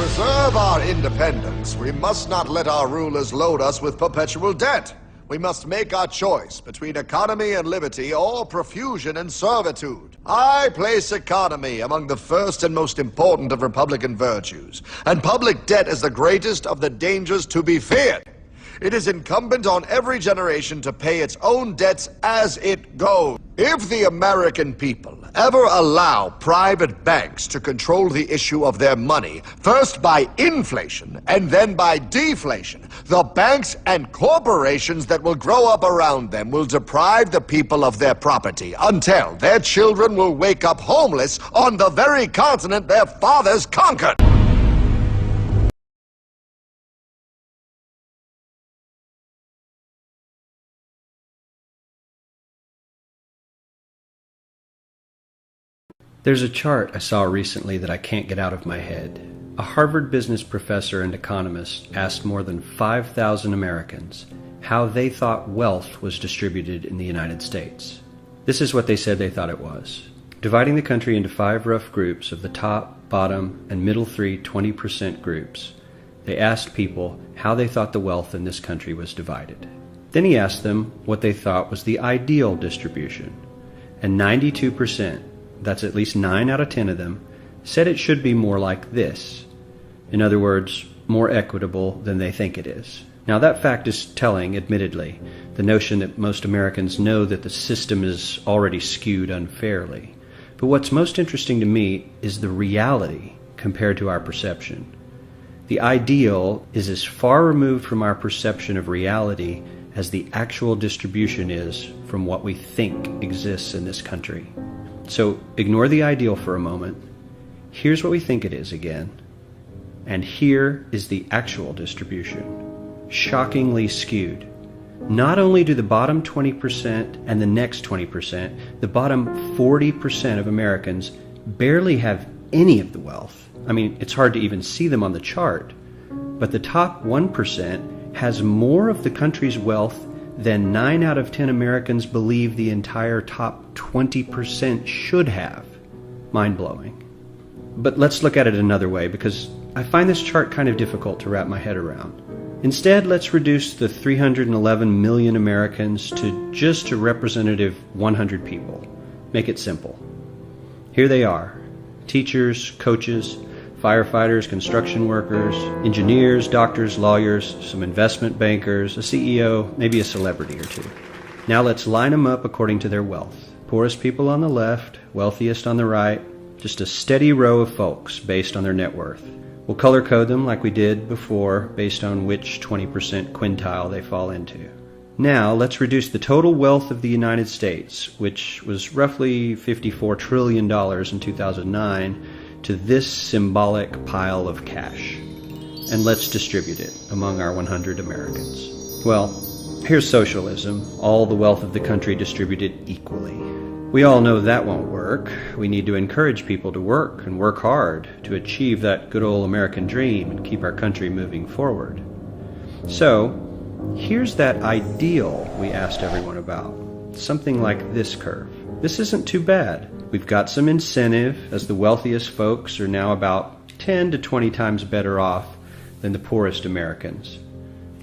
preserve our independence, we must not let our rulers load us with perpetual debt. We must make our choice between economy and liberty or profusion and servitude. I place economy among the first and most important of republican virtues, and public debt is the greatest of the dangers to be feared. It is incumbent on every generation to pay its own debts as it goes. If the American people ever allow private banks to control the issue of their money, first by inflation and then by deflation, the banks and corporations that will grow up around them will deprive the people of their property until their children will wake up homeless on the very continent their fathers conquered. There's a chart I saw recently that I can't get out of my head. A Harvard business professor and economist asked more than 5,000 Americans how they thought wealth was distributed in the United States. This is what they said they thought it was. Dividing the country into 5 rough groups of the top, bottom, and middle 3 20% groups, they asked people how they thought the wealth in this country was divided. Then he asked them what they thought was the ideal distribution, and 92%, that's at least 9 out of 10 of them, said it should be more like this. In other words, more equitable than they think it is. Now that fact is telling, admittedly, the notion that most Americans know that the system is already skewed unfairly. But what's most interesting to me is the reality compared to our perception. The ideal is as far removed from our perception of reality as the actual distribution is from what we think exists in this country. So ignore the ideal for a moment. Here's what we think it is again. And here is the actual distribution. Shockingly skewed. Not only do the bottom 20% and the next 20%, the bottom 40% of Americans barely have any of the wealth. I mean, it's hard to even see them on the chart. But the top 1% has more of the country's wealth than 9 out of 10 Americans believe the entire top 20% should have. Mind-blowing. But let's look at it another way, because I find this chart kind of difficult to wrap my head around. Instead, let's reduce the 311 million Americans to just a representative 100 people. Make it simple. Here they are. Teachers, coaches, firefighters, construction workers, engineers, doctors, lawyers, some investment bankers, a CEO, maybe a celebrity or two. Now let's line them up according to their wealth. Poorest people on the left, wealthiest on the right, just a steady row of folks based on their net worth. We'll color code them like we did before based on which 20% quintile they fall into. Now let's reduce the total wealth of the United States, which was roughly $54 trillion in 2009, to this symbolic pile of cash. And let's distribute it among our 100 Americans. Well, here's socialism, all the wealth of the country distributed equally. We all know that won't work. We need to encourage people to work and work hard to achieve that good old American dream and keep our country moving forward. So, here's that ideal we asked everyone about. Something like this curve. This isn't too bad. We've got some incentive, as the wealthiest folks are now about 10 to 20 times better off than the poorest Americans.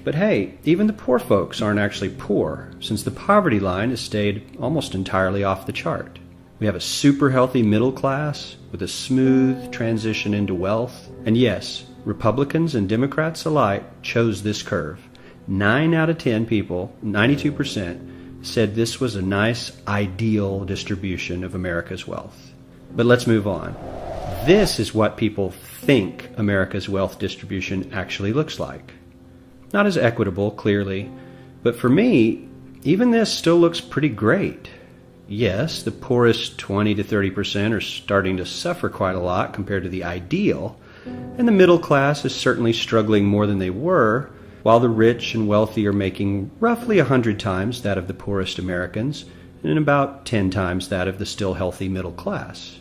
But hey, even the poor folks aren't actually poor, since the poverty line has stayed almost entirely off the chart. We have a super healthy middle class with a smooth transition into wealth. And yes, Republicans and Democrats alike chose this curve. 9 out of 10 people, 92%, said this was a nice, ideal distribution of America's wealth. But let's move on. This is what people think America's wealth distribution actually looks like. Not as equitable, clearly, but for me, even this still looks pretty great. Yes, the poorest 20 to 30% are starting to suffer quite a lot compared to the ideal, and the middle class is certainly struggling more than they were, while the rich and wealthy are making roughly 100 times that of the poorest Americans, and about 10 times that of the still healthy middle class.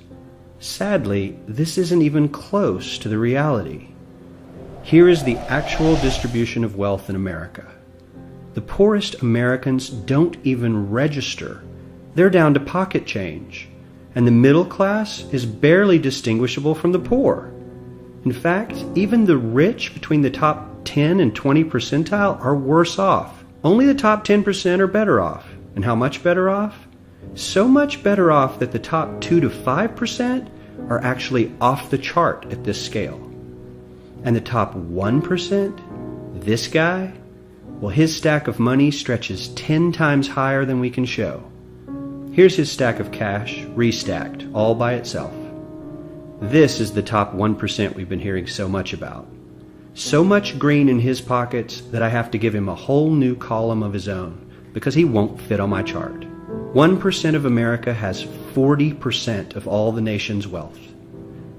Sadly, this isn't even close to the reality. Here is the actual distribution of wealth in America. The poorest Americans don't even register. They're down to pocket change, and the middle class is barely distinguishable from the poor. In fact, even the rich between the top 10 and 20 percentile are worse off. Only the top 10% are better off. And how much better off? So much better off that the top 2 to 5% are actually off the chart at this scale. And the top 1%, this guy, well, his stack of money stretches 10 times higher than we can show. Here's his stack of cash, restacked, all by itself. This is the top 1% we've been hearing so much about. So much green in his pockets that I have to give him a whole new column of his own, because he won't fit on my chart. 1% of America has 40% of all the nation's wealth.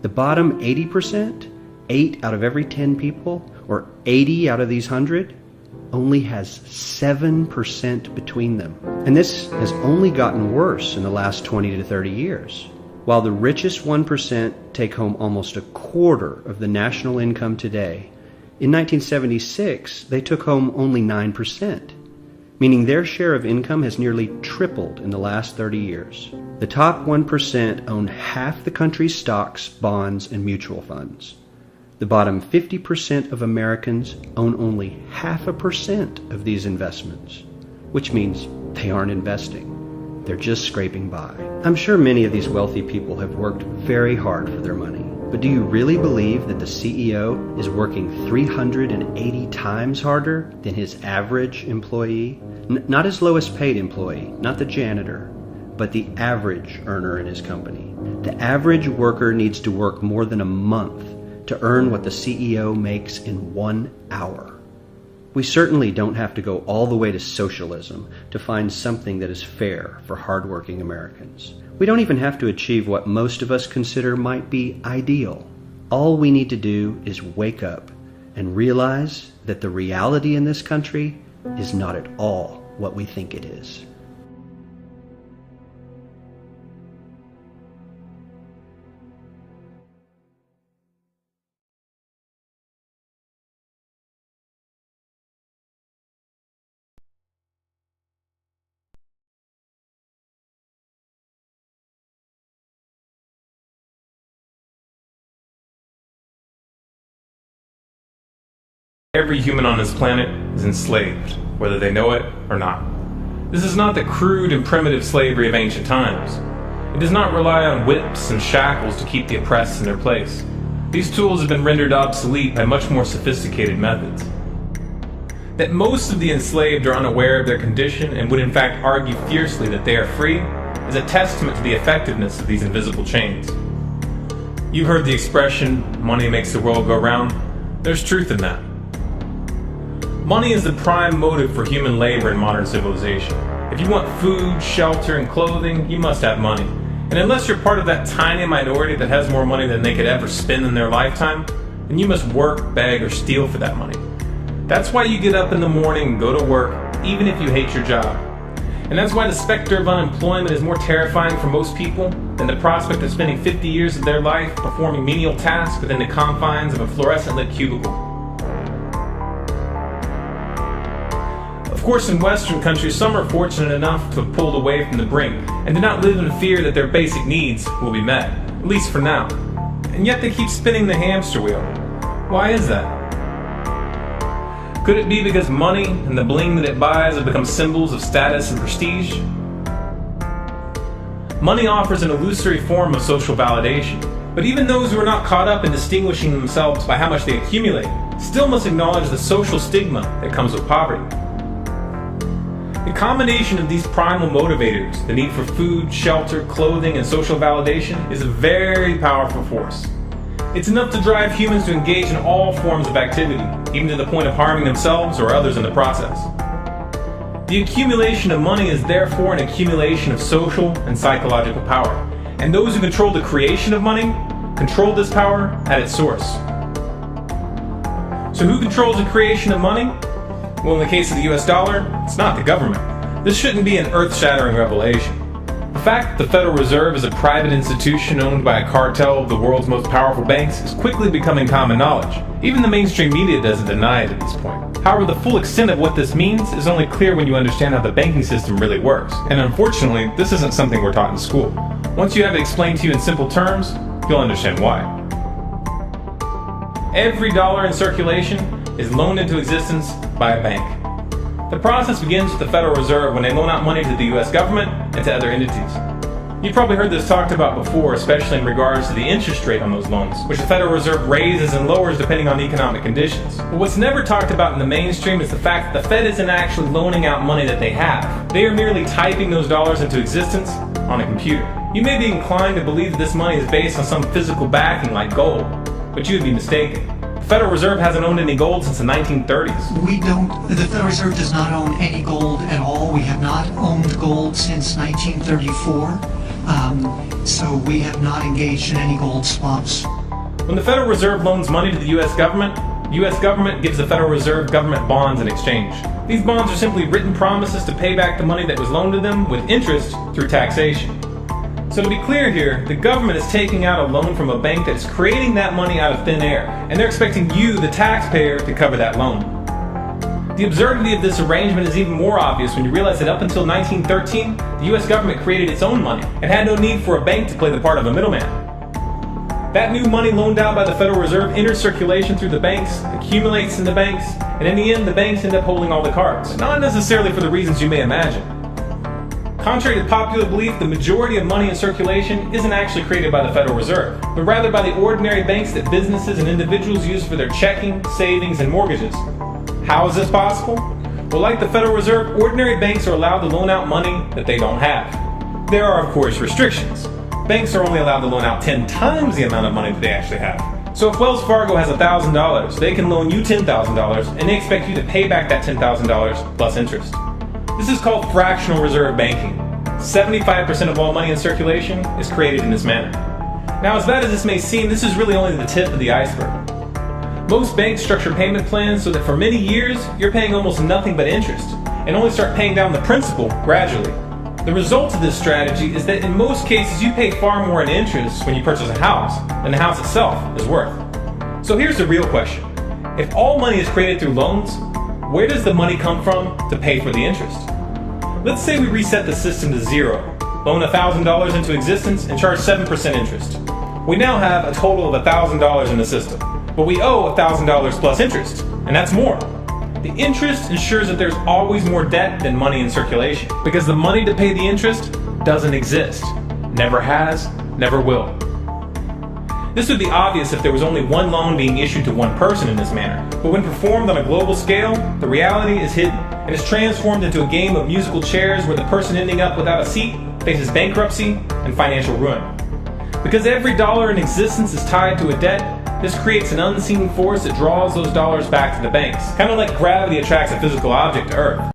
The bottom 80%, 8 out of every 10 people, or 80 out of these 100, only has 7% between them. And this has only gotten worse in the last 20 to 30 years. While the richest 1% take home almost a quarter of the national income today, in 1976 they took home only 9%, meaning their share of income has nearly tripled in the last 30 years. The top 1% own half the country's stocks, bonds, and mutual funds. The bottom 50% of Americans own only 0.5% of these investments, which means they aren't investing. They're just scraping by. I'm sure many of these wealthy people have worked very hard for their money. But do you really believe that the CEO is working 380 times harder than his average employee? Not his lowest paid employee, not the janitor, but the average earner in his company. The average worker needs to work more than a month to earn what the CEO makes in 1 hour. We certainly don't have to go all the way to socialism to find something that is fair for hardworking Americans. We don't even have to achieve what most of us consider might be ideal. All we need to do is wake up and realize that the reality in this country is not at all what we think it is. Every human on this planet is enslaved, whether they know it or not. This is not the crude and primitive slavery of ancient times. It does not rely on whips and shackles to keep the oppressed in their place. These tools have been rendered obsolete by much more sophisticated methods. That most of the enslaved are unaware of their condition and would in fact argue fiercely that they are free is a testament to the effectiveness of these invisible chains. You've heard the expression, money makes the world go round. There's truth in that. Money is the prime motive for human labor in modern civilization. If you want food, shelter, and clothing, you must have money. And unless you're part of that tiny minority that has more money than they could ever spend in their lifetime, then you must work, beg, or steal for that money. That's why you get up in the morning and go to work, even if you hate your job. And that's why the specter of unemployment is more terrifying for most people than the prospect of spending 50 years of their life performing menial tasks within the confines of a fluorescent-lit cubicle. Of course, in Western countries, some are fortunate enough to have pulled away from the brink and do not live in fear that their basic needs will be met, at least for now. And yet they keep spinning the hamster wheel. Why is that? Could it be because money and the bling that it buys have become symbols of status and prestige? Money offers an illusory form of social validation, but even those who are not caught up in distinguishing themselves by how much they accumulate still must acknowledge the social stigma that comes with poverty. The combination of these primal motivators, the need for food, shelter, clothing, and social validation, is a very powerful force. It's enough to drive humans to engage in all forms of activity, even to the point of harming themselves or others in the process. The accumulation of money is therefore an accumulation of social and psychological power, and those who control the creation of money control this power at its source. So who controls the creation of money? Well, in the case of the US dollar, it's not the government. This shouldn't be an earth-shattering revelation. The fact that the Federal Reserve is a private institution owned by a cartel of the world's most powerful banks is quickly becoming common knowledge. Even the mainstream media doesn't deny it at this point. However, the full extent of what this means is only clear when you understand how the banking system really works. And unfortunately, this isn't something we're taught in school. Once you have it explained to you in simple terms, you'll understand why. Every dollar in circulation is loaned into existence by a bank. The process begins with the Federal Reserve when they loan out money to the US government and to other entities. You've probably heard this talked about before, especially in regards to the interest rate on those loans, which the Federal Reserve raises and lowers depending on economic conditions. But what's never talked about in the mainstream is the fact that the Fed isn't actually loaning out money that they have. They are merely typing those dollars into existence on a computer. You may be inclined to believe that this money is based on some physical backing like gold, but you would be mistaken. The Federal Reserve hasn't owned any gold since the 1930s. The Federal Reserve does not own any gold at all. We have not owned gold since 1934. So we have not engaged in any gold swaps. When the Federal Reserve loans money to the U.S. government gives the Federal Reserve government bonds in exchange. These bonds are simply written promises to pay back the money that was loaned to them with interest through taxation. So to be clear here, the government is taking out a loan from a bank that is creating that money out of thin air, and they're expecting you, the taxpayer, to cover that loan. The absurdity of this arrangement is even more obvious when you realize that up until 1913, the US government created its own money and had no need for a bank to play the part of a middleman. That new money loaned out by the Federal Reserve enters circulation through the banks, accumulates in the banks, and in the end the banks end up holding all the cards, but not necessarily for the reasons you may imagine. Contrary to popular belief, the majority of money in circulation isn't actually created by the Federal Reserve, but rather by the ordinary banks that businesses and individuals use for their checking, savings, and mortgages. How is this possible? Well, like the Federal Reserve, ordinary banks are allowed to loan out money that they don't have. There are, of course, restrictions. Banks are only allowed to loan out 10 times the amount of money that they actually have. So if Wells Fargo has $1,000, they can loan you $10,000, and they expect you to pay back that $10,000 plus interest. This is called fractional reserve banking. 75% of all money in circulation is created in this manner. Now, as bad as this may seem, this is really only the tip of the iceberg. Most banks structure payment plans so that for many years, you're paying almost nothing but interest, and only start paying down the principal gradually. The result of this strategy is that in most cases, you pay far more in interest when you purchase a house than the house itself is worth. So here's the real question. If all money is created through loans, where does the money come from to pay for the interest? Let's say we reset the system to zero, loan $1,000 into existence, and charge 7% interest. We now have a total of $1,000 in the system. But we owe $1,000 plus interest, and that's more. The interest ensures that there's always more debt than money in circulation, because the money to pay the interest doesn't exist. Never has, never will. This would be obvious if there was only one loan being issued to one person in this manner, but when performed on a global scale, the reality is hidden, and is transformed into a game of musical chairs where the person ending up without a seat faces bankruptcy and financial ruin. Because every dollar in existence is tied to a debt, this creates an unseen force that draws those dollars back to the banks, kind of like gravity attracts a physical object to Earth.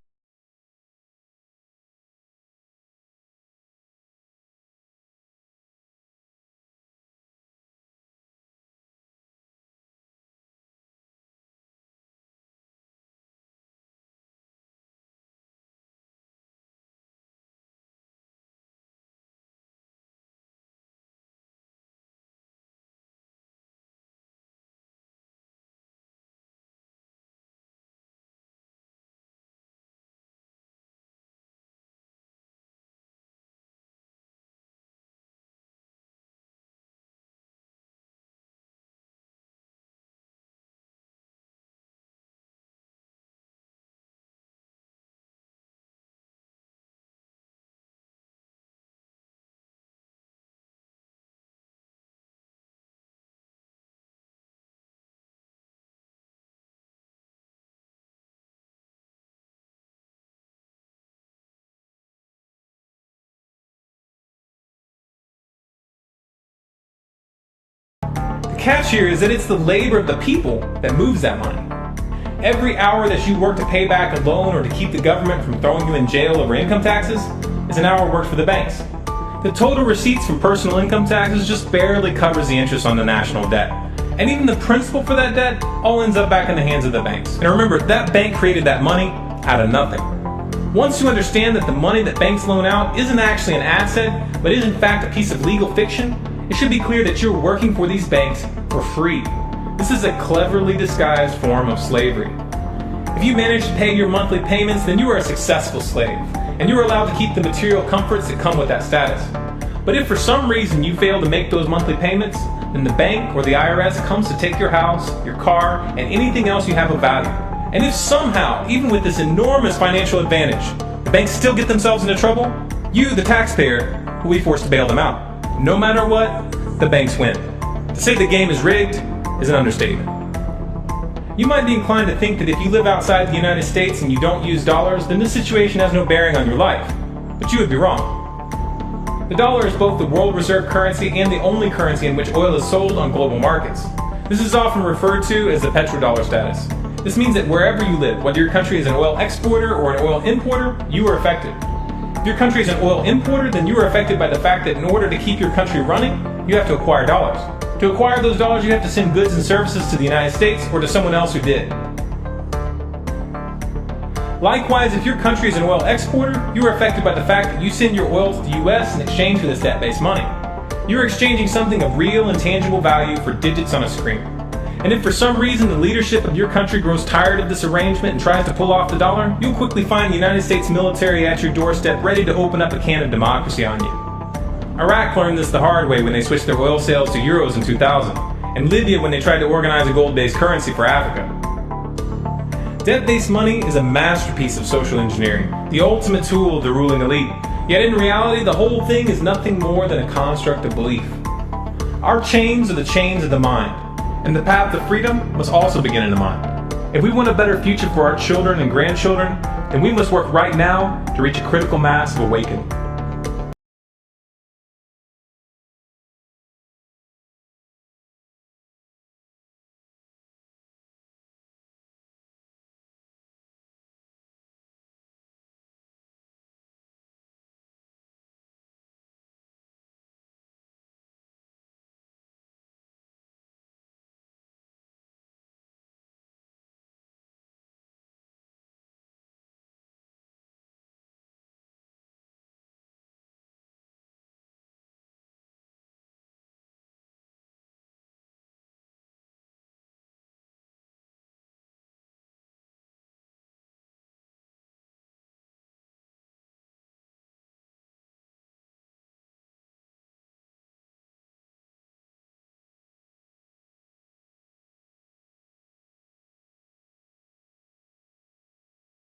The catch here is that it's the labor of the people that moves that money. Every hour that you work to pay back a loan or to keep the government from throwing you in jail over income taxes is an hour worked for the banks. The total receipts from personal income taxes just barely covers the interest on the national debt. And even the principal for that debt all ends up back in the hands of the banks. And remember, that bank created that money out of nothing. Once you understand that the money that banks loan out isn't actually an asset, but is in fact a piece of legal fiction, it should be clear that you're working for these banks for free. This is a cleverly disguised form of slavery. If you manage to pay your monthly payments, then you are a successful slave, and you are allowed to keep the material comforts that come with that status. But if for some reason you fail to make those monthly payments, then the bank or the IRS comes to take your house, your car, and anything else you have of value. And if somehow, even with this enormous financial advantage, the banks still get themselves into trouble, you, the taxpayer, will be forced to bail them out. No matter what, the banks win. To say the game is rigged is an understatement. You might be inclined to think that if you live outside the United States and you don't use dollars, then this situation has no bearing on your life. But you would be wrong. The dollar is both the world reserve currency and the only currency in which oil is sold on global markets. This is often referred to as the petrodollar status. This means that wherever you live, whether your country is an oil exporter or an oil importer, you are affected. If your country is an oil importer, then you are affected by the fact that in order to keep your country running, you have to acquire dollars. To acquire those dollars, you have to send goods and services to the United States or to someone else who did. Likewise, if your country is an oil exporter, you are affected by the fact that you send your oil to the US in exchange for this debt-based money. You are exchanging something of real and tangible value for digits on a screen. And if for some reason the leadership of your country grows tired of this arrangement and tries to pull off the dollar, you'll quickly find the United States military at your doorstep ready to open up a can of democracy on you. Iraq learned this the hard way when they switched their oil sales to euros in 2000, and Libya when they tried to organize a gold-based currency for Africa. Debt-based money is a masterpiece of social engineering, the ultimate tool of the ruling elite. Yet in reality, the whole thing is nothing more than a construct of belief. Our chains are the chains of the mind, and the path to freedom must also begin in the mind. If we want a better future for our children and grandchildren, then we must work right now to reach a critical mass of awakening.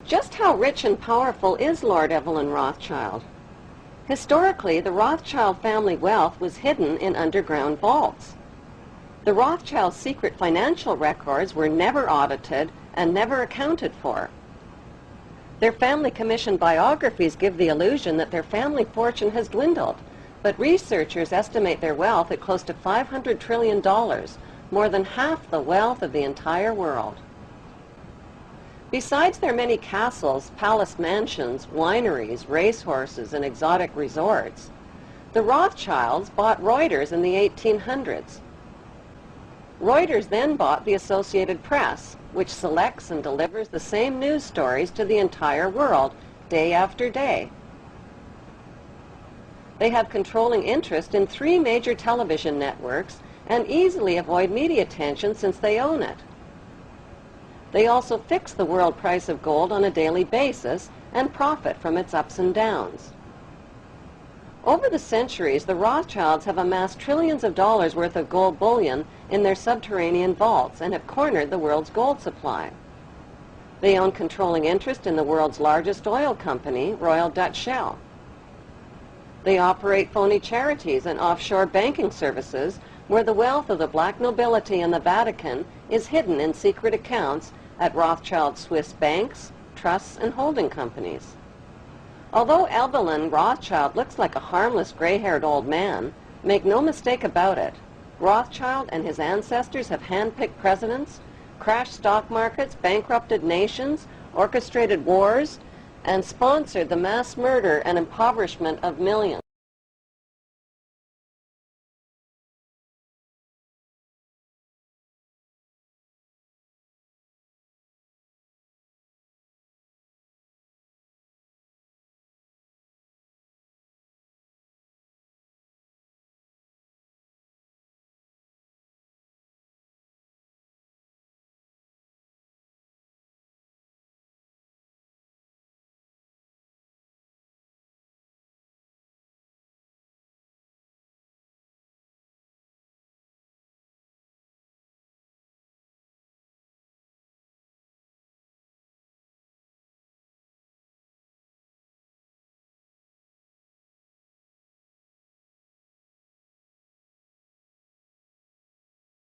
Just how rich and powerful is Lord Evelyn Rothschild? Historically, the Rothschild family wealth was hidden in underground vaults. The Rothschilds' secret financial records were never audited and never accounted for. Their family commissioned biographies give the illusion that their family fortune has dwindled, but researchers estimate their wealth at close to $500 trillion, more than half the wealth of the entire world. Besides their many castles, palace mansions, wineries, racehorses, and exotic resorts, the Rothschilds bought Reuters in the 1800s. Reuters then bought the Associated Press, which selects and delivers the same news stories to the entire world, day after day. They have controlling interest in 3 major television networks and easily avoid media attention since they own it. They also fix the world price of gold on a daily basis and profit from its ups and downs. Over the centuries, the Rothschilds have amassed trillions of dollars worth of gold bullion in their subterranean vaults and have cornered the world's gold supply. They own controlling interest in the world's largest oil company, Royal Dutch Shell. They operate phony charities and offshore banking services where the wealth of the black nobility and the Vatican is hidden in secret accounts at Rothschild Swiss banks, trusts, and holding companies. Although Evelyn Rothschild looks like a harmless gray-haired old man, make no mistake about it, Rothschild and his ancestors have handpicked presidents, crashed stock markets, bankrupted nations, orchestrated wars, and sponsored the mass murder and impoverishment of millions.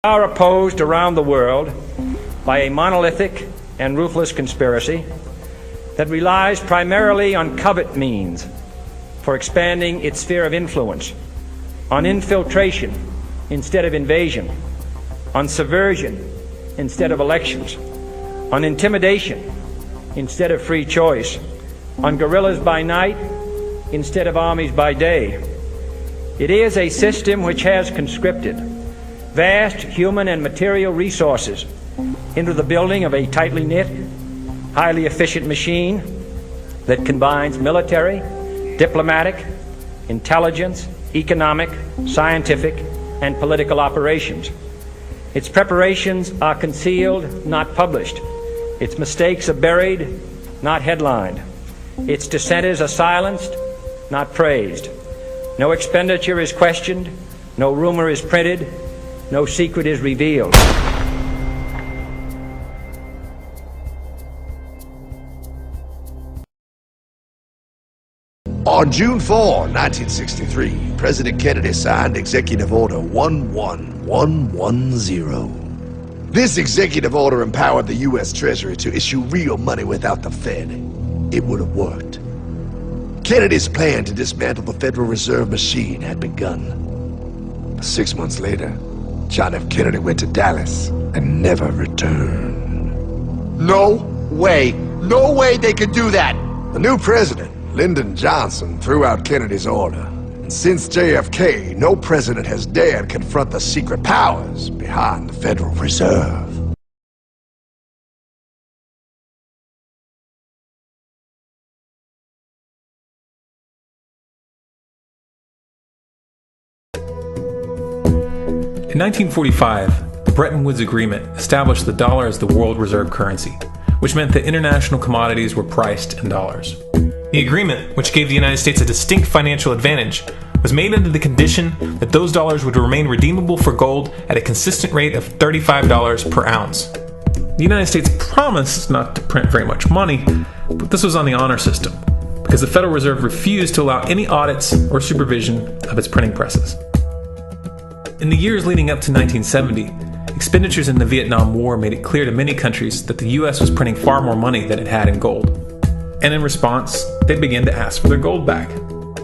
are opposed around the world by a monolithic and ruthless conspiracy that relies primarily on covert means for expanding its sphere of influence, on infiltration instead of invasion, on subversion instead of elections, on intimidation instead of free choice, on guerrillas by night instead of armies by day. It is a system which has conscripted vast human and material resources into the building of a tightly knit, highly efficient machine that combines military, diplomatic, intelligence, economic, scientific, and political operations. Its preparations are concealed, not published. Its mistakes are buried, not headlined. Its dissenters are silenced, not praised. No expenditure is questioned, no rumor is printed, no secret is revealed. On June 4, 1963, President Kennedy signed Executive Order 11110. This executive order empowered the U.S. Treasury to issue real money without the Fed. It would have worked. Kennedy's plan to dismantle the Federal Reserve machine had begun. 6 months later, John F. Kennedy went to Dallas and never returned. No way they could do that! The new president, Lyndon Johnson, threw out Kennedy's order. And since JFK, no president has dared confront the secret powers behind the Federal Reserve. In 1945, the Bretton Woods Agreement established the dollar as the world reserve currency, which meant that international commodities were priced in dollars. The agreement, which gave the United States a distinct financial advantage, was made under the condition that those dollars would remain redeemable for gold at a consistent rate of $35 per ounce. The United States promised not to print very much money, but this was on the honor system, because the Federal Reserve refused to allow any audits or supervision of its printing presses. In the years leading up to 1970, expenditures in the Vietnam War made it clear to many countries that the U.S. was printing far more money than it had in gold. And in response, they began to ask for their gold back.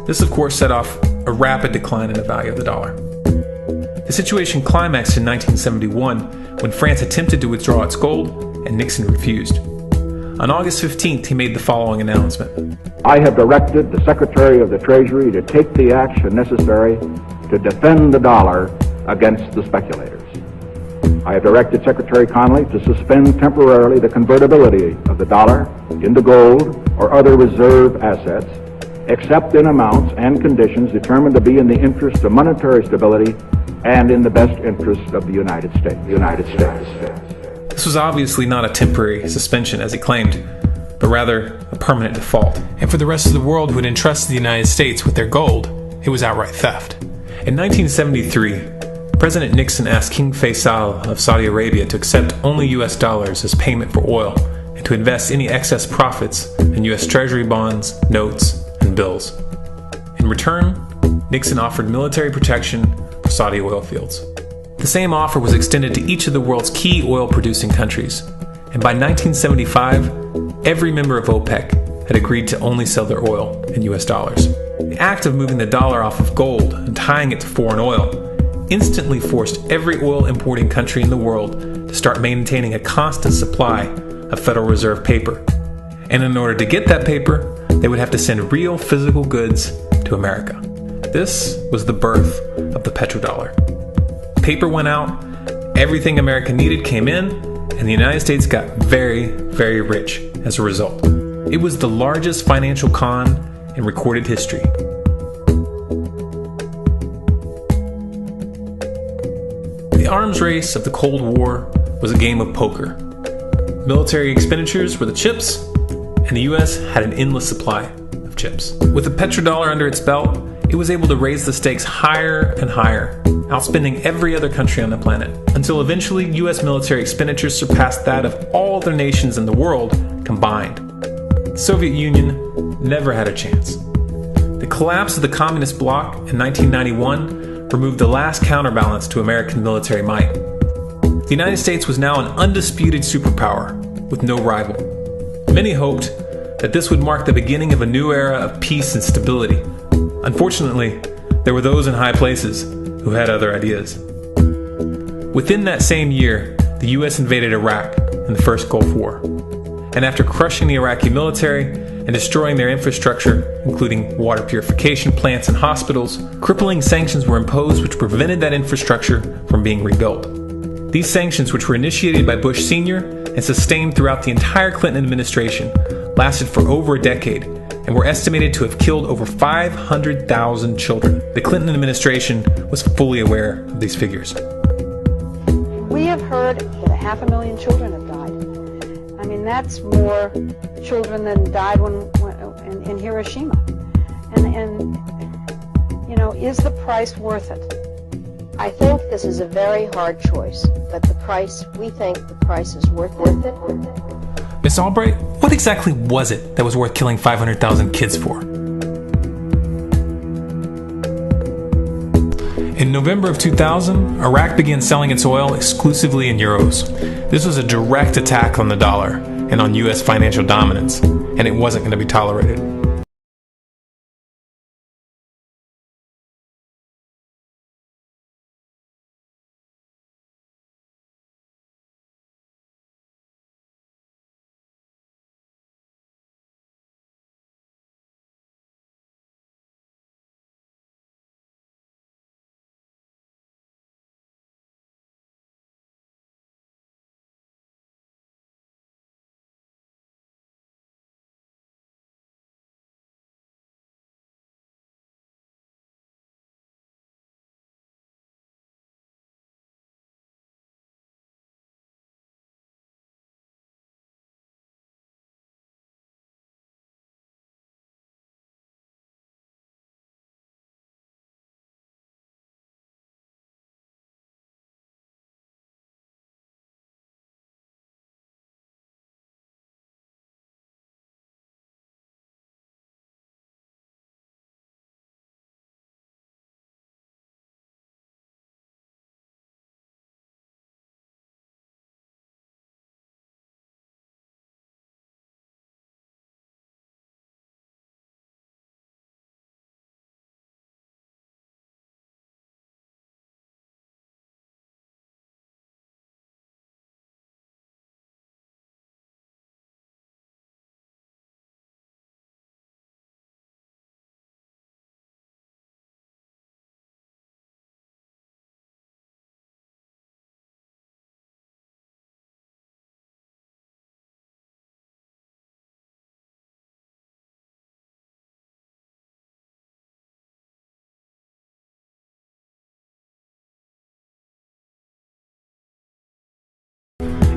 This, of course, set off a rapid decline in the value of the dollar. The situation climaxed in 1971 when France attempted to withdraw its gold and Nixon refused. On August 15th, he made the following announcement. I have directed the Secretary of the Treasury to take the action necessary to defend the dollar against the speculators. I have directed Secretary Connally to suspend temporarily the convertibility of the dollar into gold or other reserve assets, except in amounts and conditions determined to be in the interest of monetary stability and in the best interest of the United States. This was obviously not a temporary suspension, as he claimed, but rather a permanent default. And for the rest of the world who had entrusted the United States with their gold, it was outright theft. In 1973, President Nixon asked King Faisal of Saudi Arabia to accept only U.S. dollars as payment for oil and to invest any excess profits in U.S. Treasury bonds, notes, and bills. In return, Nixon offered military protection for Saudi oil fields. The same offer was extended to each of the world's key oil-producing countries, and by 1975, every member of OPEC had agreed to only sell their oil in U.S. dollars. The act of moving the dollar off of gold and tying it to foreign oil instantly forced every oil-importing country in the world to start maintaining a constant supply of Federal Reserve paper. And in order to get that paper, they would have to send real physical goods to America. This was the birth of the petrodollar. Paper went out, everything America needed came in, and the United States got very, very rich as a result. It was the largest financial con in recorded history. The arms race of the Cold War was a game of poker. Military expenditures were the chips, and the U.S. had an endless supply of chips. With the petrodollar under its belt, it was able to raise the stakes higher and higher, outspending every other country on the planet, until eventually U.S. military expenditures surpassed that of all other nations in the world combined. The Soviet Union never had a chance. The collapse of the communist bloc in 1991 removed the last counterbalance to American military might. the United States was now an undisputed superpower with no rival. Many hoped that this would mark the beginning of a new era of peace and stability. Unfortunately, there were those in high places who had other ideas. Within that same year, the U.S. invaded Iraq in the First Gulf War. And after crushing the Iraqi military and destroying their infrastructure, including water purification plants and hospitals, crippling sanctions were imposed which prevented that infrastructure from being rebuilt. These sanctions, which were initiated by Bush Sr. and sustained throughout the entire Clinton administration, lasted for over a decade and were estimated to have killed over 500,000 children. The Clinton administration was fully aware of these figures. We have heard that 500,000 children have died. I mean, that's more children than died in Hiroshima. And, you know, is the price worth it? I think this is a very hard choice, but we think the price is worth it. Miss Albright, what exactly was it that was worth killing 500,000 kids for? In November of 2000, Iraq began selling its oil exclusively in euros. This was a direct attack on the dollar and on U.S. financial dominance, and it wasn't going to be tolerated.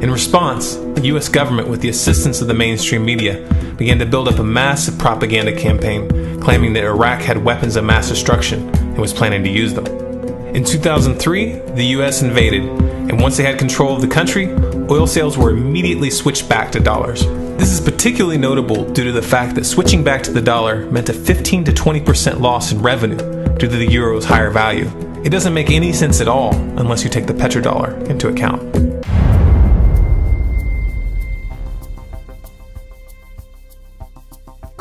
In response, the U.S. government, with the assistance of the mainstream media, began to build up a massive propaganda campaign claiming that Iraq had weapons of mass destruction and was planning to use them. In 2003, the U.S. invaded, and once they had control of the country, oil sales were immediately switched back to dollars. This is particularly notable due to the fact that switching back to the dollar meant a 15 to 20% loss in revenue due to the euro's higher value. It doesn't make any sense at all unless you take the petrodollar into account.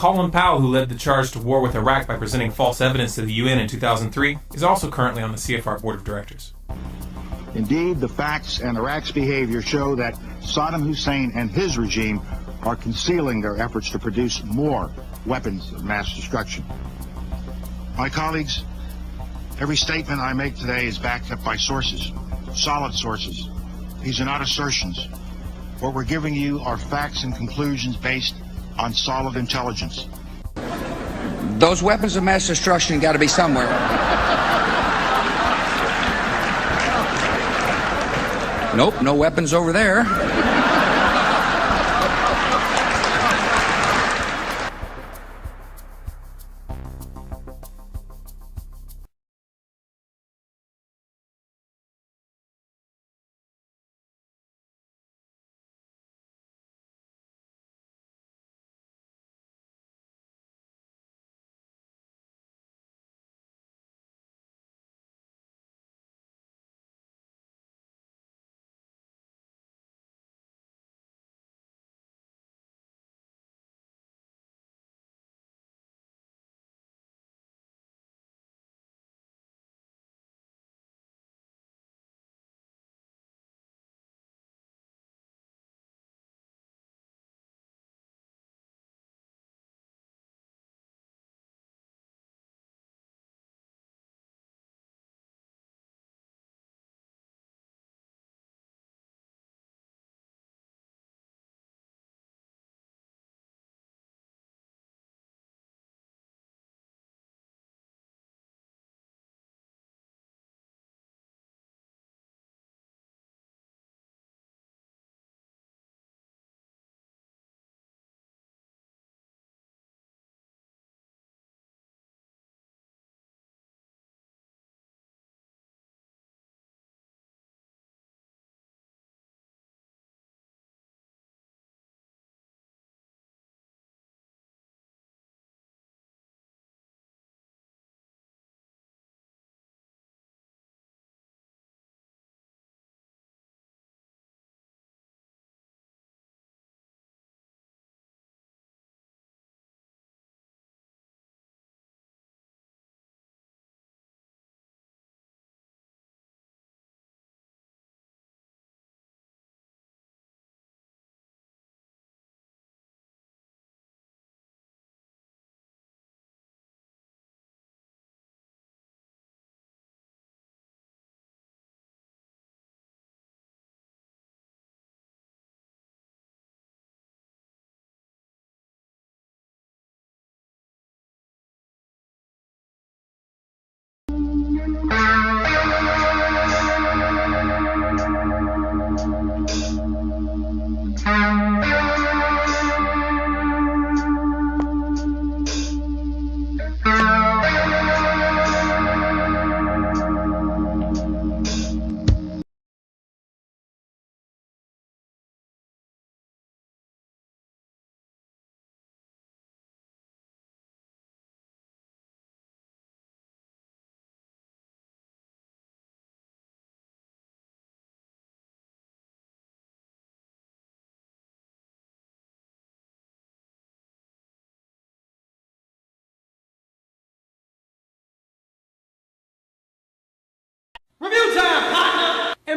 Colin Powell, who led the charge to war with Iraq by presenting false evidence to the UN in 2003, is also currently on the CFR Board of Directors. Indeed, the facts and Iraq's behavior show that Saddam Hussein and his regime are concealing their efforts to produce more weapons of mass destruction. My colleagues, every statement I make today is backed up by sources, solid sources. These are not assertions. What we're giving you are facts and conclusions based on solid intelligence. Those weapons of mass destruction got to be somewhere. Nope, no weapons over there.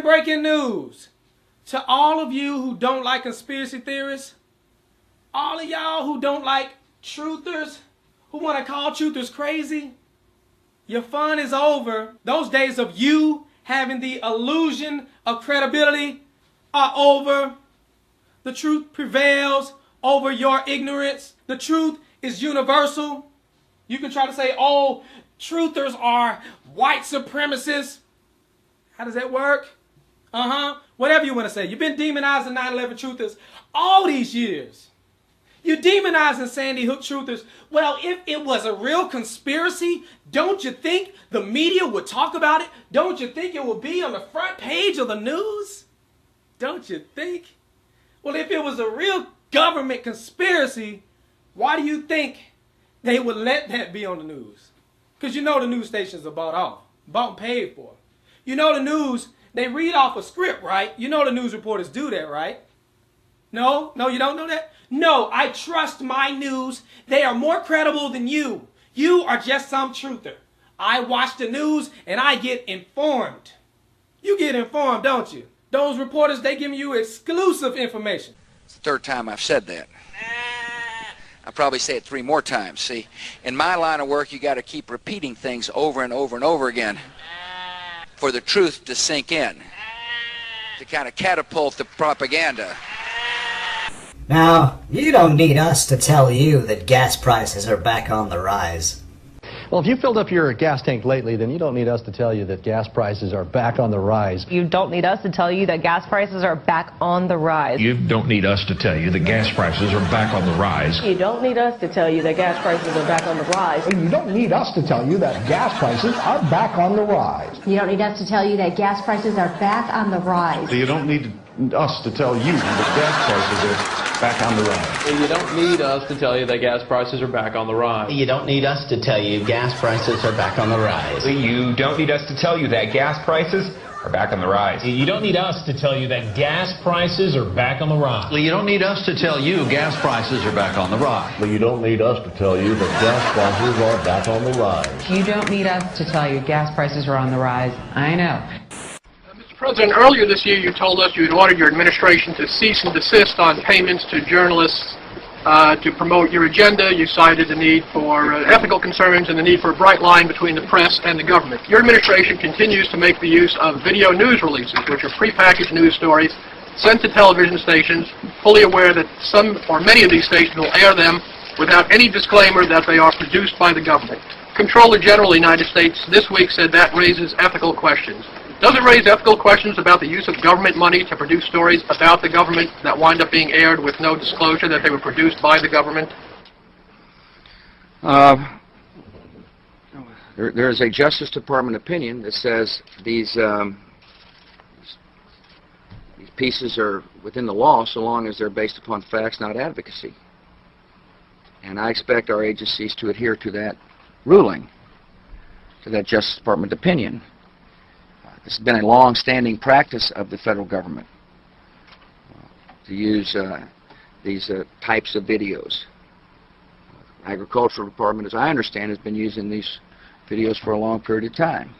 breaking news to all of you who don't like conspiracy theorists, all of y'all who don't like truthers, who want to call truthers crazy. Your fun is over. Those days of you having the illusion of credibility are over. The truth prevails over your ignorance. The truth is universal. You can try to say, oh, truthers are white supremacists. How does that work? Whatever you want to say. You've been demonizing 9/11 truthers all these years. You're demonizing Sandy Hook truthers. Well, if it was a real conspiracy, don't you think the media would talk about it? Don't you think it would be on the front page of the news? Don't you think? Well, if it was a real government conspiracy, why do you think they would let that be on the news? Because you know the news stations are bought and paid for. You know the news, they read off a script, right? You know the news reporters do that, right? No, you don't know that? No, I trust my news. They are more credible than you. You are just some truther. I watch the news and I get informed. You get informed, don't you? Those reporters, they give you exclusive information. It's the third time I've said that. I'll probably say it 3 more times. See, in my line of work, you got to keep repeating things over and over and over again for the truth to sink in, to kind of catapult the propaganda. Now, you don't need us to tell you that gas prices are back on the rise. Well, if you filled up your gas tank lately, then you don't need us to tell you that gas prices are back on the rise. You don't need us to tell you that gas prices are back on the rise. You don't need us to tell you that gas prices are back on the rise. You don't need us to tell you that gas prices are back on the rise. You don't need us to tell you that gas prices are back on the rise. You don't need us to tell you that gas prices are back on the rise. You don't need us to tell you that gas prices are back on the rise. You don't need us to tell you that gas prices are back on the rise. You don't need us to tell you gas prices are back on the rise. You don't need us to tell you that gas prices are back on the rise. You don't need us to tell you that gas prices are back on the rise. You don't need us to tell you gas prices are back on the rise. You don't need us to tell you that gas prices are back on the rise. You don't need us to tell you gas prices are on the rise. I know. President, earlier this year you told us you had ordered your administration to cease and desist on payments to journalists to promote your agenda. You cited the need for ethical concerns and the need for a bright line between the press and the government. Your administration continues to make the use of video news releases, which are prepackaged news stories sent to television stations, fully aware that some or many of these stations will air them without any disclaimer that they are produced by the government. Comptroller General of the United States this week said that raises ethical questions. Does it raise ethical questions about the use of government money to produce stories about the government that wind up being aired with no disclosure that they were produced by the government? There is a Justice Department opinion that says these pieces are within the law so long as they're based upon facts, not advocacy. And I expect our agencies to adhere to that ruling, to that Justice Department opinion. This has been a long-standing practice of the federal government to use these types of videos. Agricultural Department, as I understand, has been using these videos for a long period of time.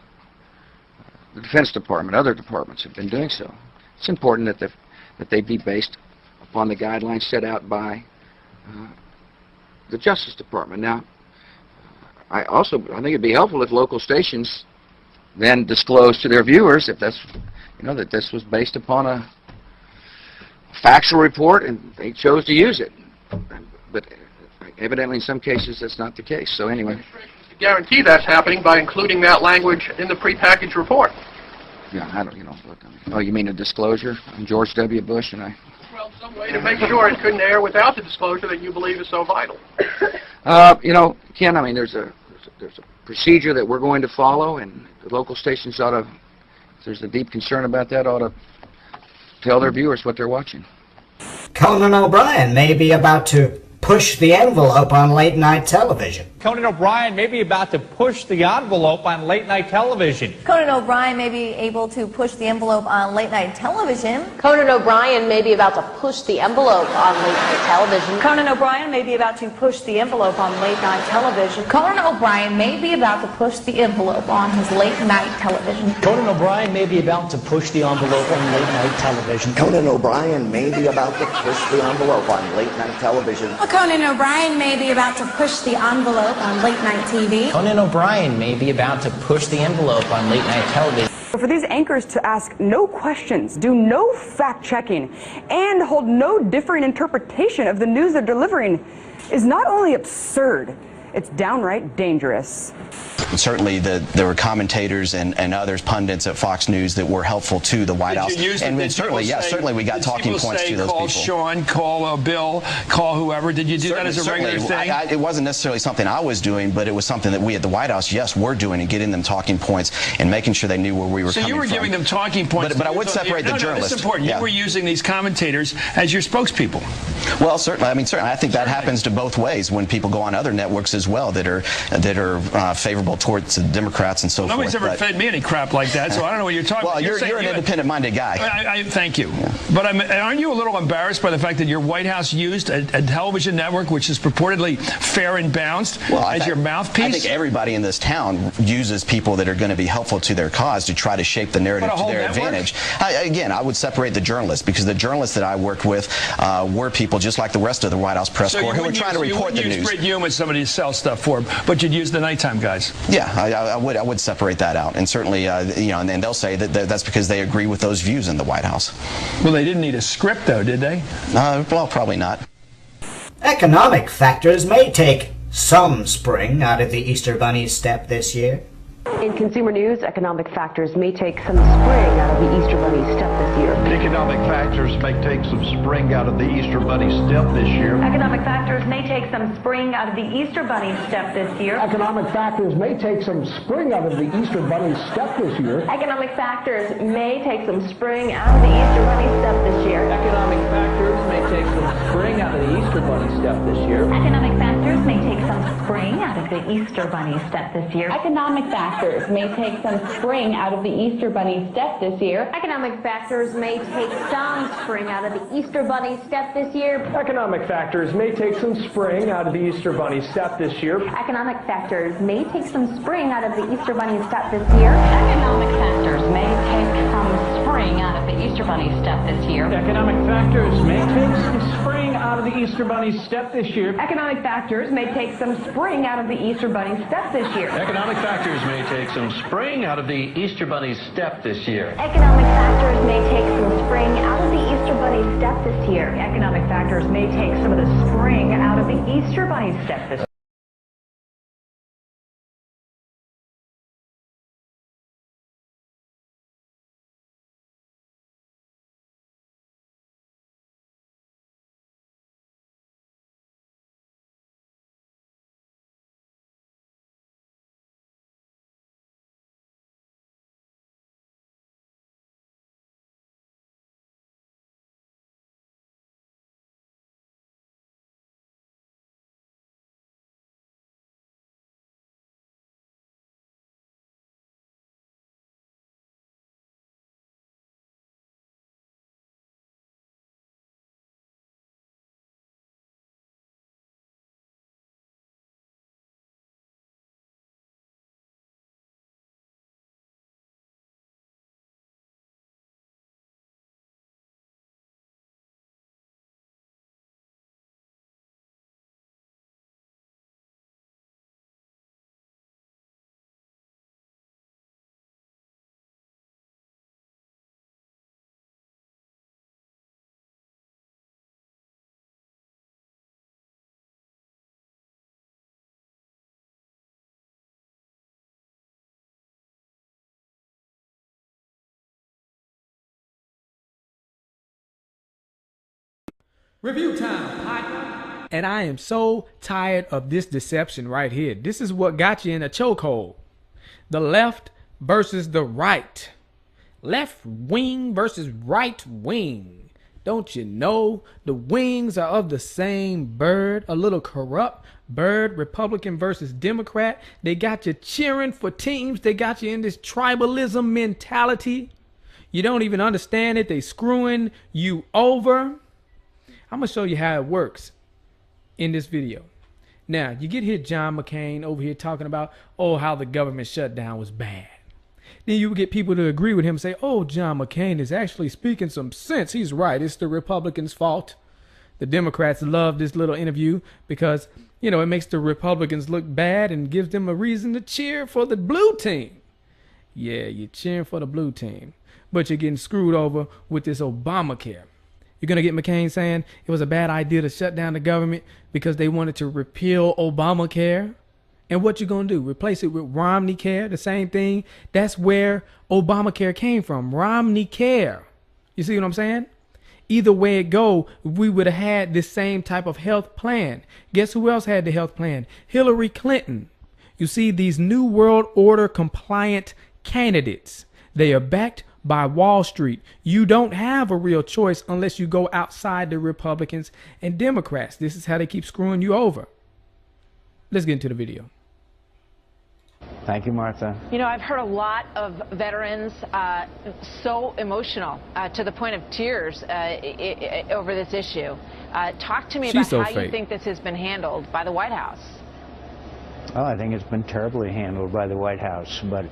The Defense Department, other departments have been doing so. It's important that they be based upon the guidelines set out by the Justice Department. Now, I think it'd be helpful if local stations then disclose to their viewers if that's, that this was based upon a factual report and they chose to use it. But evidently in some cases that's not the case. So anyway. To guarantee that's happening by including that language in the prepackaged report. Yeah, I don't, look, oh, you mean a disclosure? I'm George W. Bush and I... Well, some way to make sure it couldn't air without the disclosure that you believe is so vital. Ken, I mean, there's a procedure that we're going to follow, and the local stations ought to, if there's a deep concern about that, ought to tell their viewers what they're watching. Conan O'Brien may be about to push the envelope on late-night television. Conan O'Brien may be about to push the envelope on late-night television. Conan O'Brien may be able to push the envelope on late-night television. Conan O'Brien may be about to push the envelope on late-night television. Conan O'Brien may be about to push the envelope on late-night television. Conan O'Brien may be about to push the envelope on his late-night television. Conan O'Brien may be about to push the envelope on late-night television. Conan O'Brien may be about to push the envelope on late-night television. Conan O'Brien may be about to push the envelope on late-night TV. Conan O'Brien may be about to push the envelope on late-night television. For these anchors to ask no questions, do no fact-checking, and hold no differing interpretation of the news they're delivering is not only absurd, it's downright dangerous. Certainly there were commentators and others, pundits at Fox News that were helpful to the White House. And certainly we got talking points to those people. Call Sean, call Bill, call whoever. Did you do that as a regular thing? It wasn't necessarily something I was doing, but it was something that we at the White House, yes, were doing, and getting them talking points and making sure they knew where we were coming from. So you were giving them talking points. But I would separate the journalists. That's important. Yeah. You were using these commentators as your spokespeople. Well, certainly. I think that happens to both ways when people go on other networks as well that are favorable towards the Democrats and so forth. Nobody's ever fed me any crap like that, so I don't know what you're talking about. Well, you're an independent-minded guy. Thank you. Yeah. But aren't you a little embarrassed by the fact that your White House used a television network which is purportedly fair and balanced as your mouthpiece? I think everybody in this town uses people that are going to be helpful to their cause to try to shape the narrative to their advantage. Again, I would separate the journalists, because the journalists that I worked with were people just like the rest of the White House press corps who were trying to report the news. So you wouldn't use Brit Hume as somebody to sell stuff for, but you'd use the nighttime guys. Yeah, I would separate that out, and certainly, and they'll say that that's because they agree with those views in the White House. Well, they didn't need a script, though, did they? Well, probably not. Economic factors may take some spring out of the Easter Bunny's step this year. In consumer news, economic factors may take some spring out of the Easter Bunny's step this year. Economic factors may take some spring out of the Easter Bunny's step this year. Economic factors may take some spring out of the Easter Bunny's step this year. Economic factors may take some spring out of the Easter Bunny's step this year. Economic factors may take some spring out of the Easter Bunny's step this year. Economic factors may take some spring out of the Easter Bunny step this year. Economic factors may take some spring out of the Easter Bunny step this year. Economic factors may take some spring out of the Easter Bunny step this year. Economic factors may take some spring out of the Easter Bunny step this year. Economic factors may take some spring out of the Easter Bunny step this year. Economic factors may take some spring out of the Easter Bunny step this year. Economic factors may take some spring out of the Easter Bunny step this year. Economic factors may take some spring out of the Easter Bunny step this year. Economic factors may take some spring out of the Easter Bunny step this year. Economic factors may take some spring out of the Easter Bunny's step this year. Economic factors may take some spring out of the Easter Bunny step this year. Economic factors may take some of the spring out of the Easter Bunny step this year. Review time, partner. And I am so tired of this deception right here. This is what got you in a chokehold. The left versus the right. Left wing versus right wing. Don't you know the wings are of the same bird? A little corrupt bird, Republican versus Democrat. They got you cheering for teams. They got you in this tribalism mentality. You don't even understand it. They screwing you over. I'm going to show you how it works in this video. Now, you get here John McCain over here talking about, oh, how the government shutdown was bad. Then you get people to agree with him and say, oh, John McCain is actually speaking some sense. He's right. It's the Republicans' fault. The Democrats love this little interview because, you know, it makes the Republicans look bad and gives them a reason to cheer for the blue team. Yeah, you're cheering for the blue team, but you're getting screwed over with this Obamacare. You're going to get McCain saying it was a bad idea to shut down the government because they wanted to repeal Obamacare. And what you going to do? Replace it with Romney Care, the same thing? That's where Obamacare came from, Romney Care. You see what I'm saying? Either way it go, we would have had this same type of health plan. Guess who else had the health plan? Hillary Clinton. You see, these New World Order compliant candidates, they are backed by Wall Street. You don't have a real choice unless you go outside the Republicans and Democrats. This is how they keep screwing you over. Let's get into the video. Thank you, Martha. You know, I've heard a lot of veterans so emotional to the point of tears over this issue. Talk to me about how you think this has been handled by the White House. Well, I think it's been terribly handled by the White House, but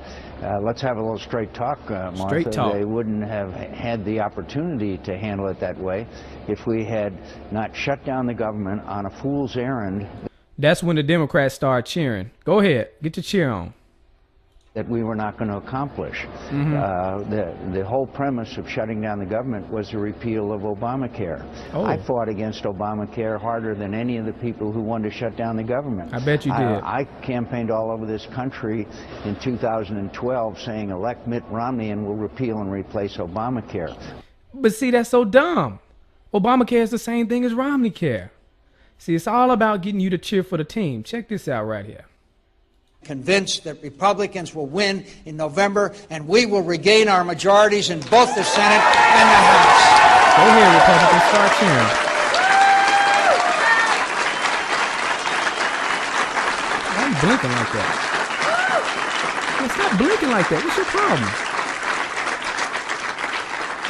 let's have a little straight talk, Martha. Straight talk. They wouldn't have had the opportunity to handle it that way if we had not shut down the government on a fool's errand. That's when the Democrats start cheering. Go ahead, get your cheer on. That we were not going to accomplish. The whole premise of shutting down the government was the repeal of Obamacare. Oh. I fought against Obamacare harder than any of the people who wanted to shut down the government. I bet you did. I campaigned all over this country in 2012 saying elect Mitt Romney and we'll repeal and replace Obamacare. But see, that's so dumb. Obamacare is the same thing as Romney Care. See, it's all about getting you to cheer for the team. Check this out right here. Convinced that Republicans will win in November and we will regain our majorities in both the Senate and the House. Go ahead, Republicans, start cheering. Why are you blinking like that? Well, stop blinking like that. What's your problem?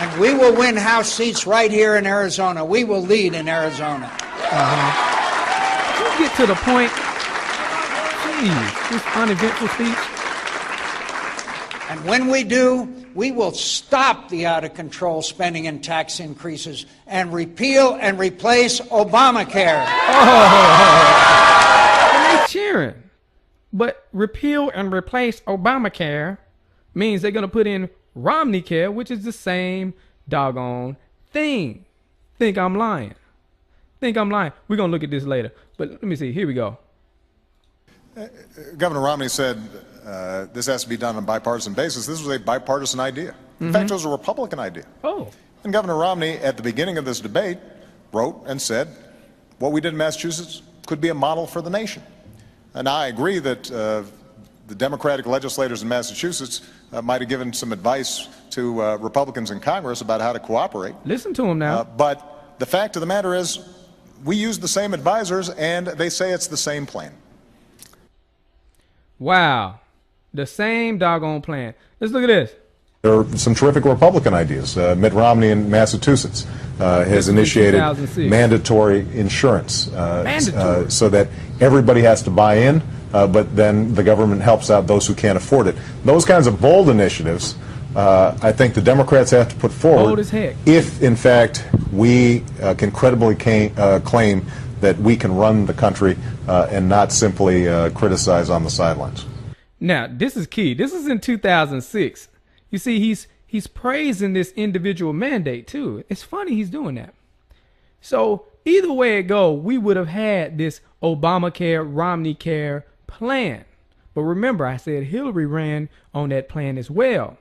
And we will win House seats right here in Arizona. We will lead in Arizona. Let's get to the point. Jeez, this uneventful speech. And when we do, we will stop the out-of-control spending and tax increases and repeal and replace Obamacare. And they cheering. But repeal and replace Obamacare means they're going to put in Romney Care, which is the same doggone thing. Think I'm lying. Think I'm lying. We're going to look at this later. But let me see. Here we go. Governor Romney said this has to be done on a bipartisan basis. This was a bipartisan idea. In fact, it was a Republican idea. Oh. And Governor Romney, at the beginning of this debate, wrote and said, what we did in Massachusetts could be a model for the nation. And I agree that the Democratic legislators in Massachusetts might have given some advice to Republicans in Congress about how to cooperate. Listen to them now. But the fact of the matter is, we use the same advisors, and they say it's the same plan. Wow. The same doggone plan. Let's look at this. There are some terrific Republican ideas. Mitt Romney in Massachusetts has initiated mandatory insurance so that everybody has to buy in, but then the government helps out those who can't afford it. Those kinds of bold initiatives, I think the Democrats have to put forward bold as heck. If, in fact, we can credibly claim that we can run the country and not simply criticize on the sidelines. Now, this is key. This is in 2006. You see, he's praising this individual mandate, too. It's funny he's doing that. So either way it go, we would have had this Obamacare, Romney Care plan. But remember, I said Hillary ran on that plan as well.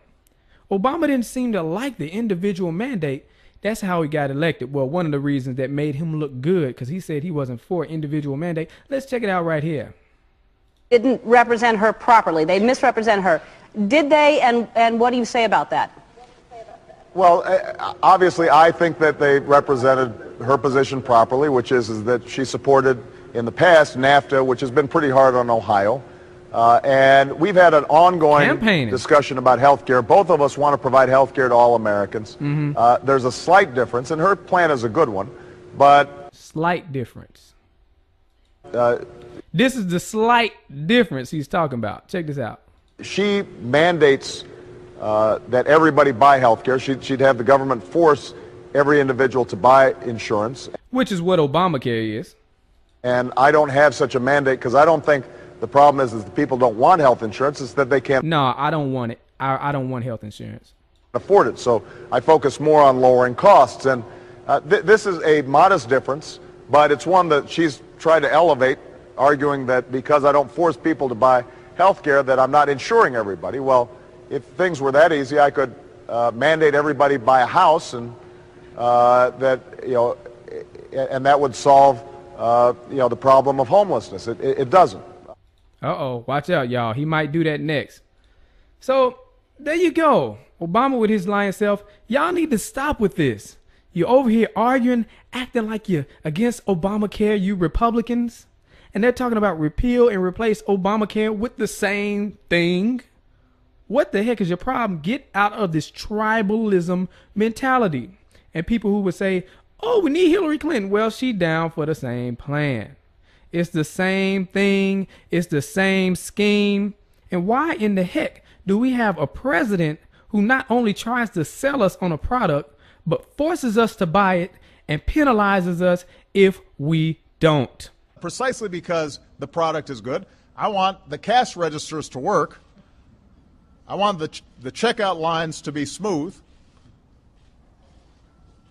Obama didn't seem to like the individual mandate. That's how he got elected. Well, one of the reasons that made him look good, because he said he wasn't for individual mandate. Let's check it out right here. Didn't represent her properly. They misrepresent her. Did they, and what do you say about that? Well, obviously, I think that they represented her position properly, which is that she supported in the past NAFTA, which has been pretty hard on Ohio. And we've had an ongoing discussion about health care. Both of us want to provide health care to all Americans. There's a slight difference, and her plan is a good one, but... Slight difference. This is the slight difference he's talking about. Check this out. She mandates that everybody buy health care. She'd have the government force every individual to buy insurance. Which is what Obamacare is. And I don't have such a mandate because I don't think the problem is that people don't want health insurance. It's that they can't. No, I don't want it. I don't want health insurance. Afford it. So I focus more on lowering costs. And this is a modest difference, but it's one that she's tried to elevate, arguing that because I don't force people to buy health care that I'm not insuring everybody. Well, if things were that easy, I could mandate everybody buy a house, and and that would solve the problem of homelessness. It doesn't. Uh-oh, watch out, y'all. He might do that next. So there you go. Obama with his lying self. Y'all need to stop with this. You're over here arguing, acting like you're against Obamacare, you Republicans. And they're talking about repeal and replace Obamacare with the same thing. What the heck is your problem? Get out of this tribalism mentality. And people who would say, oh, we need Hillary Clinton. Well, she down for the same plan. It's the same thing. It's the same scheme. And why in the heck do we have a president who not only tries to sell us on a product, but forces us to buy it and penalizes us if we don't? Precisely because the product is good. I want the cash registers to work. I want the checkout lines to be smooth.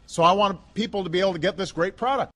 So I want people to be able to get this great product.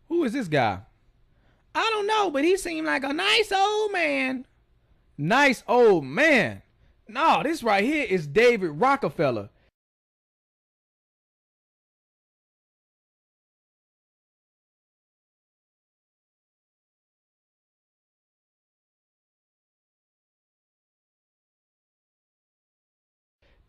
Who is this guy? I don't know, but he seemed like a nice old man. Nice old man. No, this right here is David Rockefeller.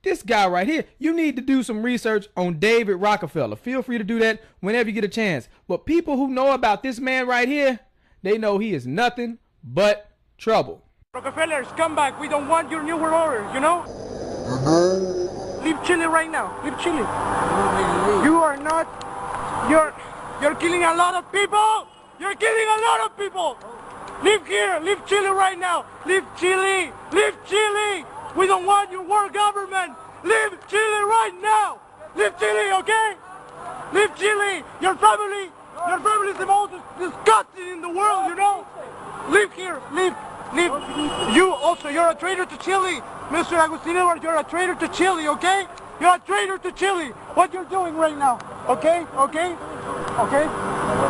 This guy right here, you need to do some research on David Rockefeller. Feel free to do that whenever you get a chance. But people who know about this man right here, they know he is nothing but trouble. Rockefellers, come back. We don't want your new world order, you know? Leave Chile right now. Leave Chile. You are not... You're killing a lot of people. You're killing a lot of people. Leave here. Leave Chile right now. Leave Chile. Leave Chile. We don't want your world government. Leave Chile right now. Leave Chile, okay? Leave Chile. Your family is the most disgusting in the world, you know? Leave here. Leave. You also, you're a traitor to Chile. Mr. Agustino, you're a traitor to Chile, okay? You're a traitor to Chile. What you're doing right now, okay? Okay? Okay?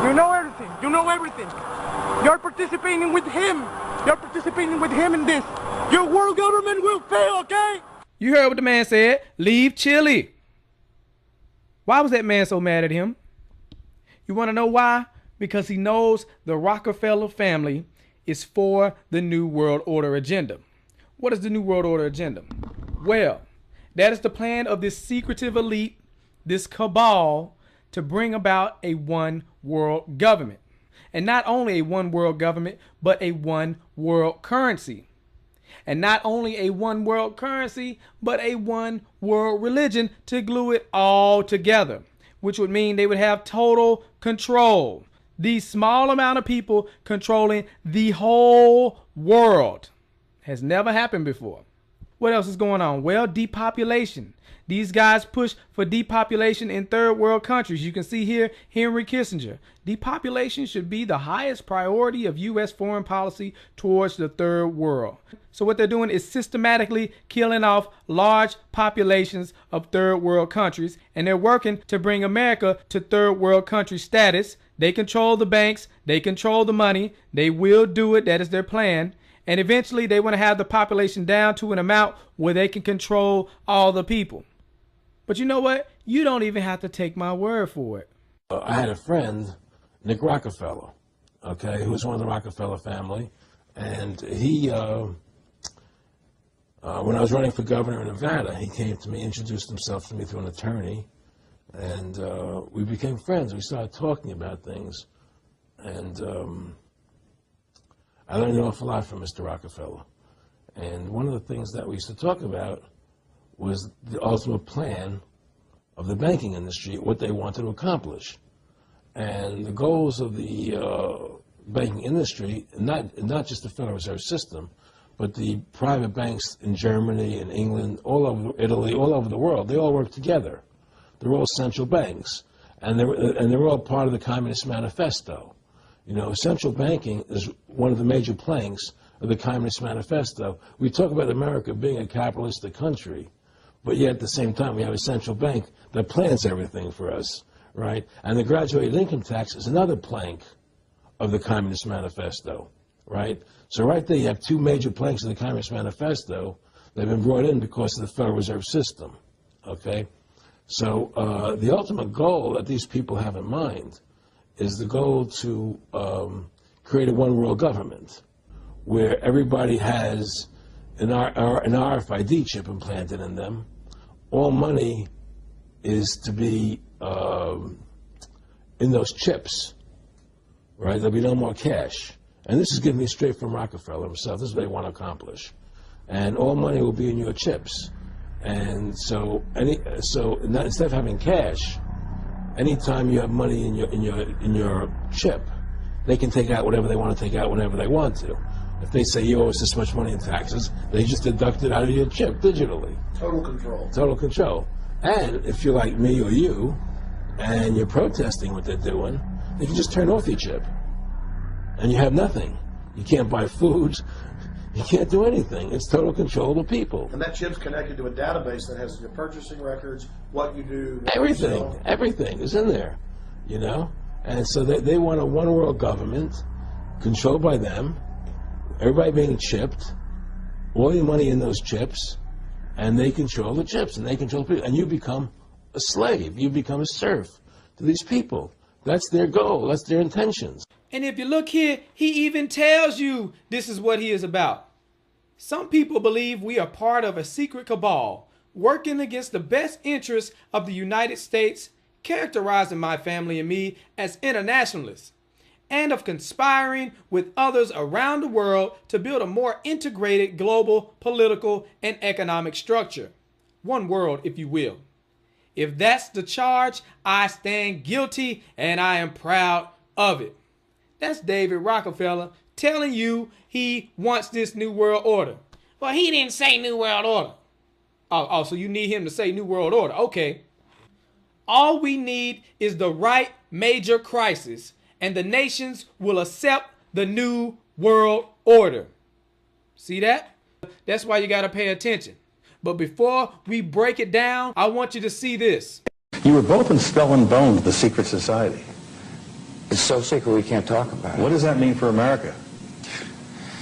You know everything. You know everything. You're participating with him. You're participating with him in this. Your world government will fail, okay? You heard what the man said. Leave Chile. Why was that man so mad at him? You want to know why? Because he knows the Rockefeller family is for the New World Order agenda. What is the New World Order agenda? Well, that is the plan of this secretive elite, this cabal, to bring about a one world government. And not only a one world government, but a one world currency. And not only a one world currency, but a one world religion to glue it all together, which would mean they would have total control. These small amount of people controlling the whole world has never happened before. What else is going on? Well, depopulation. These guys push for depopulation in third world countries. You can see here Henry Kissinger. Depopulation should be the highest priority of U.S. foreign policy towards the third world. So what they're doing is systematically killing off large populations of third world countries, and they're working to bring America to third world country status. They control the banks. They control the money. They will do it. That is their plan. And eventually they want to have the population down to an amount where they can control all the people. But you know what? You don't even have to take my word for it. I had a friend, Nick Rockefeller, okay, who was one of the Rockefeller family. And he, when I was running for governor in Nevada, he came to me, introduced himself to me through an attorney. And we became friends. We started talking about things. And I learned an awful lot from Mr. Rockefeller. And one of the things that we used to talk about was the ultimate plan of the banking industry, what they wanted to accomplish. And the goals of the banking industry, not just the Federal Reserve System, but the private banks in Germany and England, all over Italy, all over the world, they all work together. They're all central banks, and they're all part of the Communist Manifesto. You know, central banking is one of the major planks of the Communist Manifesto. We talk about America being a capitalistic country, but yet at the same time we have a central bank that plans everything for us, right? And the graduated income tax is another plank of the Communist Manifesto, right? So right there you have two major planks of the Communist Manifesto that have been brought in because of the Federal Reserve System, okay? So the ultimate goal that these people have in mind is the goal to create a one-world government where everybody has an RFID chip implanted in them. All money is to be in those chips, right? There'll be no more cash. And this is given me straight from Rockefeller himself. This is what they want to accomplish. And all money will be in your chips. And so instead of having cash, anytime you have money in your chip, they can take out whatever they want to take out whenever they want to. If they say you owe us this much money in taxes, they just deduct it out of your chip digitally. Total control. Total control. And if you're like me or you, and you're protesting what they're doing, they can just turn off your chip. And you have nothing. You can't buy food. You can't do anything. It's total control of the people. And that chip's connected to a database that has your purchasing records, what you do. Everything is in there, you know? And so they want a one-world government controlled by them, everybody being chipped, all your money in those chips, and they control the chips, and they control people. And you become a slave. You become a serf to these people. That's their goal. That's their intentions. And if you look here, he even tells you this is what he is about. Some people believe we are part of a secret cabal working against the best interests of the United States, characterizing my family and me as internationalists, and of conspiring with others around the world to build a more integrated global political and economic structure. One world, if you will. If that's the charge, I stand guilty and I am proud of it. That's David Rockefeller telling you he wants this new world order. Well, he didn't say New World Order. Oh, so you need him to say New World Order. Okay. All we need is the right major crisis, and the nations will accept the New World Order. See that? That's why you got to pay attention. But before we break it down, I want you to see this. You were both in Skull and Bones, the secret society. It's so secret we can't talk about it. What does that mean for America?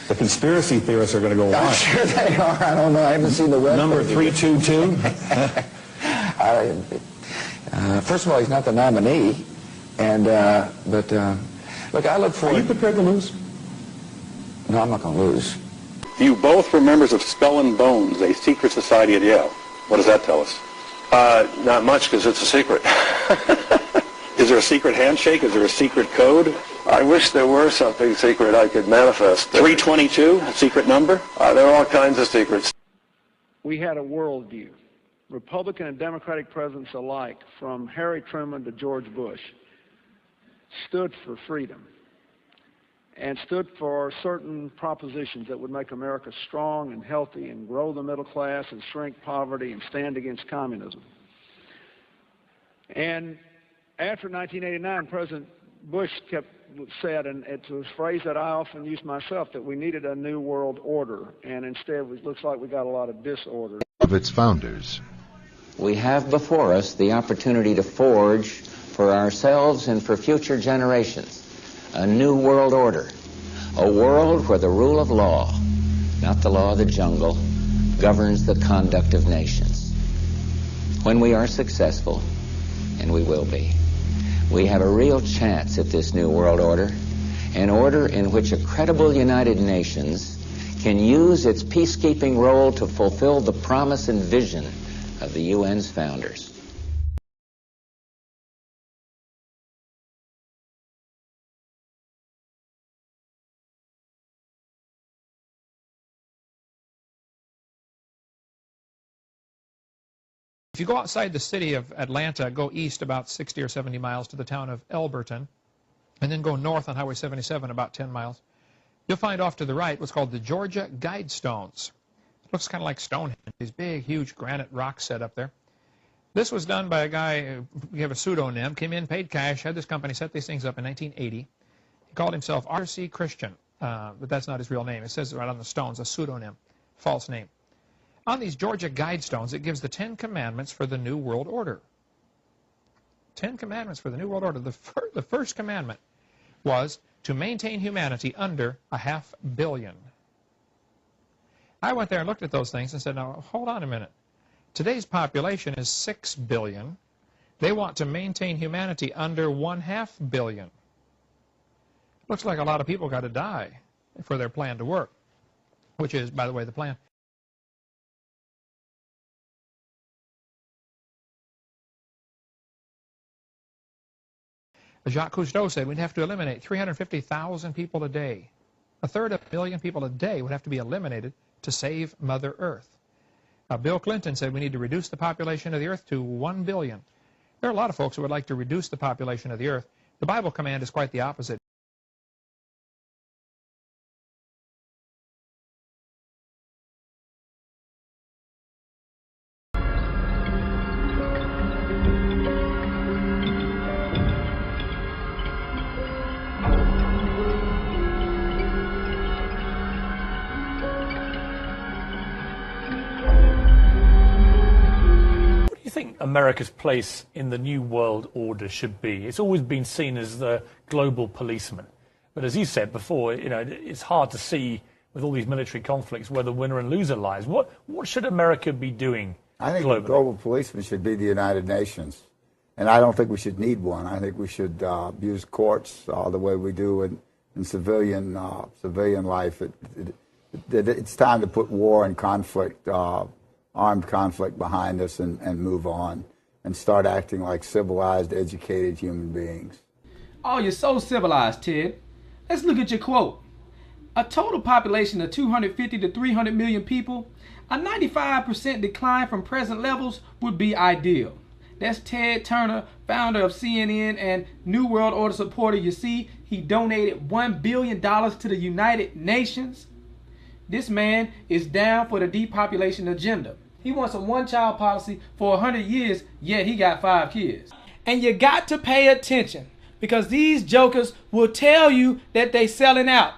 The conspiracy theorists are going to go I'm wild. sure they are. I don't know. I haven't seen the web. Number 322? First of all, he's not the nominee. And, look, I look forward... Are you prepared to lose? No, I'm not going to lose. You both were members of Skull and Bones, a secret society at Yale. What does that tell us? Not much, because it's a secret. Is there a secret handshake? Is there a secret code? I wish there were something secret I could manifest. 322, a secret number? There are all kinds of secrets. We had a worldview. Republican and Democratic presidents alike, from Harry Truman to George Bush, stood for freedom and stood for certain propositions that would make America strong and healthy and grow the middle class and shrink poverty and stand against communism. And after 1989, President Bush said, and it's a phrase that I often use myself, that we needed a new world order, and instead it looks like we got a lot of disorder. Of its founders. We have before us the opportunity to forge for ourselves and for future generations a new world order, a world where the rule of law, not the law of the jungle, governs the conduct of nations. When we are successful, and we will be, we have a real chance at this new world order, an order in which a credible United Nations can use its peacekeeping role to fulfill the promise and vision of the UN's founders. If you go outside the city of Atlanta, go east about 60 or 70 miles to the town of Elberton, and then go north on Highway 77 about 10 miles, you'll find off to the right what's called the Georgia Guidestones. It looks kind of like Stonehenge, these big, huge granite rocks set up there. This was done by a guy, we have a pseudonym, came in, paid cash, had this company set these things up in 1980. He called himself R.C. Christian, but that's not his real name. It says right on the stones, a pseudonym, false name. On these Georgia Guidestones, it gives the 10 Commandments for the New World Order. 10 Commandments for the New World Order. The first commandment was to maintain humanity under 500 million. I went there and looked at those things and said, now, hold on a minute. Today's population is 6 billion. They want to maintain humanity under 500 million. Looks like a lot of people got to die for their plan to work, which is, by the way, the plan. Jacques Cousteau said we'd have to eliminate 350,000 people a day. 1/3 million people a day would have to be eliminated to save Mother Earth. Bill Clinton said we need to reduce the population of the Earth to 1 billion. There are a lot of folks who would like to reduce the population of the Earth. The Bible command is quite the opposite. America's place in the New World Order should be. It's always been seen as the global policeman. But as you said before, you know, it's hard to see with all these military conflicts where the winner and loser lies. What should America be doing I think globally? The global policeman should be the United Nations. And I don't think we should need one. I think we should use courts the way we do in civilian life. It's time to put war and conflict, armed conflict behind us and move on and start acting like civilized, educated human beings. Oh, you're so civilized, Ted. Let's look at your quote. A total population of 250 to 300 million people, a 95% decline from present levels would be ideal. That's Ted Turner, founder of CNN and New World Order supporter. You see, he donated $1 billion to the United Nations. This man is down for the depopulation agenda. He wants a one-child policy for 100 years, yet he got 5 kids. And you got to pay attention, because these jokers will tell you that they selling out.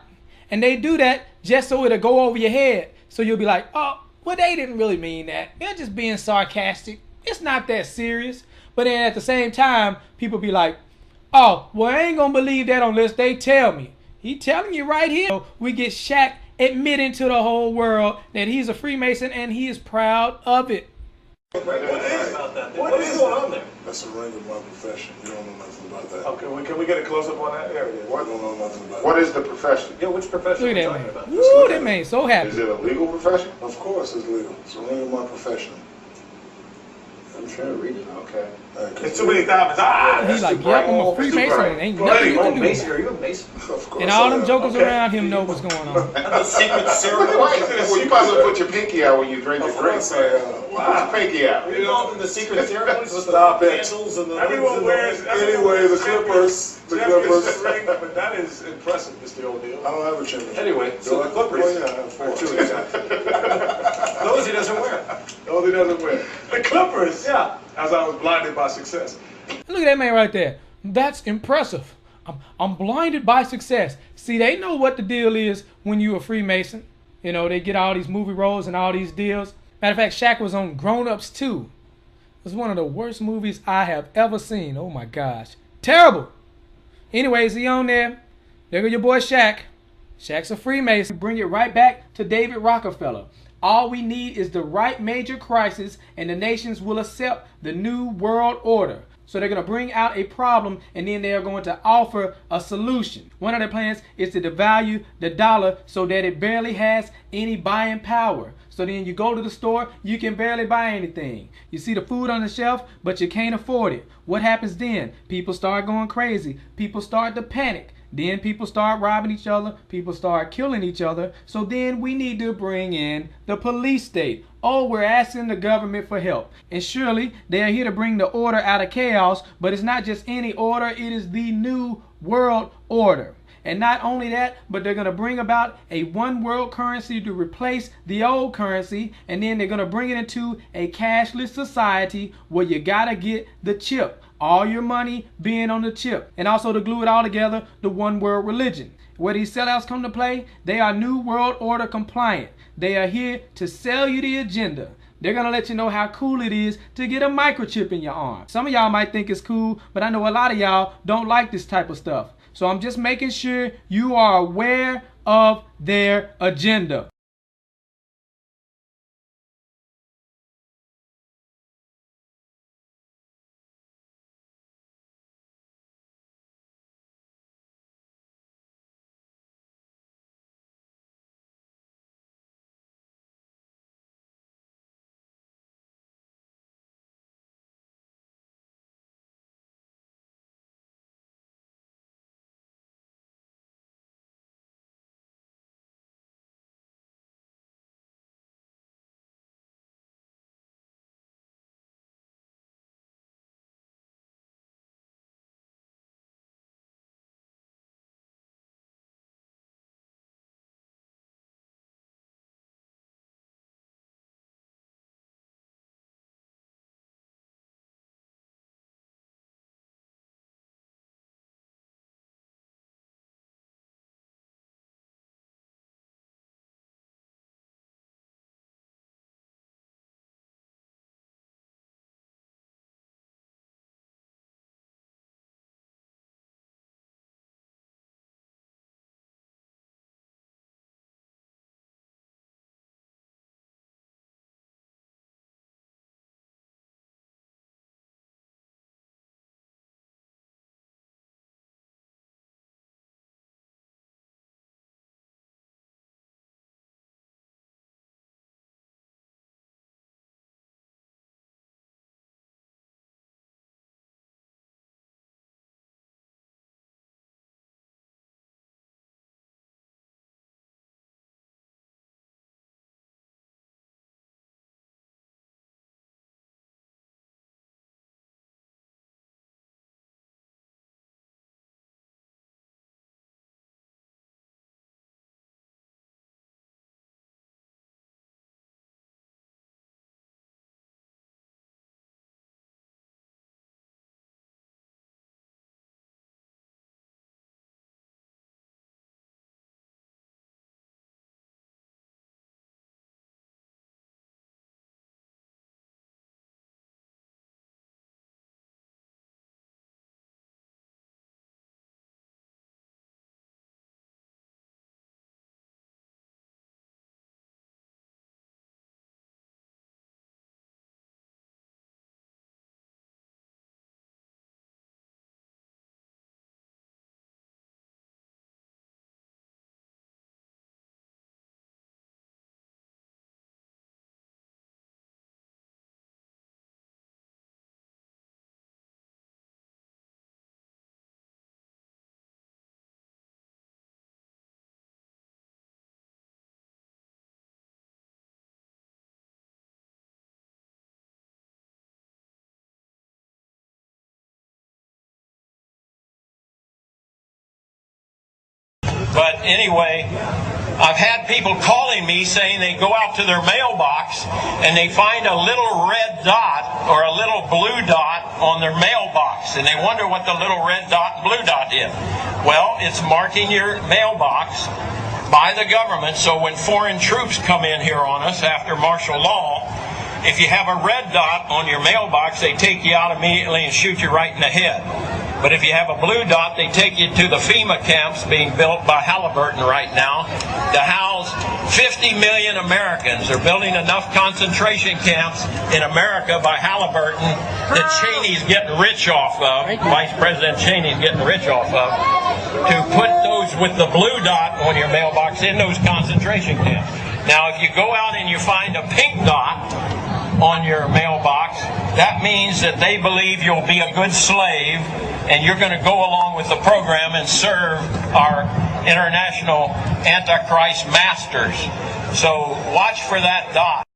And they do that just so it'll go over your head. So you'll be like, oh, well, they didn't really mean that. They're just being sarcastic. It's not that serious. But then at the same time, people be like, oh, well, I ain't gonna believe that unless they tell me. He telling you right here. So we get Shaq admitting to the whole world that he's a Freemason and he is proud of it. What is going on there? That's a ring of my profession. You don't know nothing about that. Okay, well, can we get a close-up on that? There it is. What? Don't know nothing about What is the profession? Yeah, which profession Look are at you that talking man. about? Woo, that man so happy. Is it a legal profession? Of course it's legal. It's a ring of my profession. I'm trying to read it. Okay. It's too many times. He's like, yep, I'm a Freemason and ain't nothing you can do. Mason, are you a Mason? Of course. And all them jokers around him know what's going on. The secret ceremony. Well, you might as well put your pinky out when you drink your drink. Put your pinky out. Are you involved in the secret ceremonies with the candles and the... Everyone wears... Anyway, the Clippers. The Clippers. But that is impressive, Mr. Old Deal. I don't have a championship. Anyway, so the Clippers... Oh, yeah, I have 4. Those he doesn't wear. Those he doesn't wear. The Clippers. Yeah. As I was blinded by success. Look at that man right there. That's impressive. I'm blinded by success. See, they know what the deal is when you a Freemason. You know, they get all these movie roles and all these deals. Matter of fact, Shaq was on Grown Ups 2. It was one of the worst movies I have ever seen. Oh my gosh. Terrible. Anyways, he on there. There go your boy Shaq. Shaq's a Freemason. Bring it right back to David Rockefeller. All we need is the right major crisis and the nations will accept the new world order. So they're going to bring out a problem and then they're going to offer a solution. One of their plans is to devalue the dollar so that it barely has any buying power. So then you go to the store, you can barely buy anything. You see the food on the shelf, but you can't afford it. What happens then? People start going crazy. People start to panic. Then people start robbing each other. People start killing each other. So then we need to bring in the police state. Oh, we're asking the government for help. And surely they are here to bring the order out of chaos. But it's not just any order. It is the new world order. And not only that, but they're going to bring about a one world currency to replace the old currency. And then they're going to bring it into a cashless society where you got to get the chip. All your money being on the chip. And also to glue it all together, the one world religion. Where these sellouts come to play, they are new world order compliant. They are here to sell you the agenda. They're going to let you know how cool it is to get a microchip in your arm. Some of y'all might think it's cool, but I know a lot of y'all don't like this type of stuff. So I'm just making sure you are aware of their agenda. But anyway, I've had people calling me saying they go out to their mailbox and they find a little red dot or a little blue dot on their mailbox, and they wonder what the little red dot and blue dot is. Well, it's marking your mailbox by the government, so when foreign troops come in here on us after martial law, if you have a red dot on your mailbox, they take you out immediately and shoot you right in the head. But if you have a blue dot, they take you to the FEMA camps being built by Halliburton right now to house 50 million Americans. They're building enough concentration camps in America by Halliburton that Cheney's getting rich off of, Vice President Cheney's getting rich off of, to put those with the blue dot on your mailbox in those concentration camps. Now, if you go out and you find a pink dot on your mailbox, that means that they believe you'll be a good slave and you're going to go along with the program and serve our international Antichrist masters. So watch for that dot.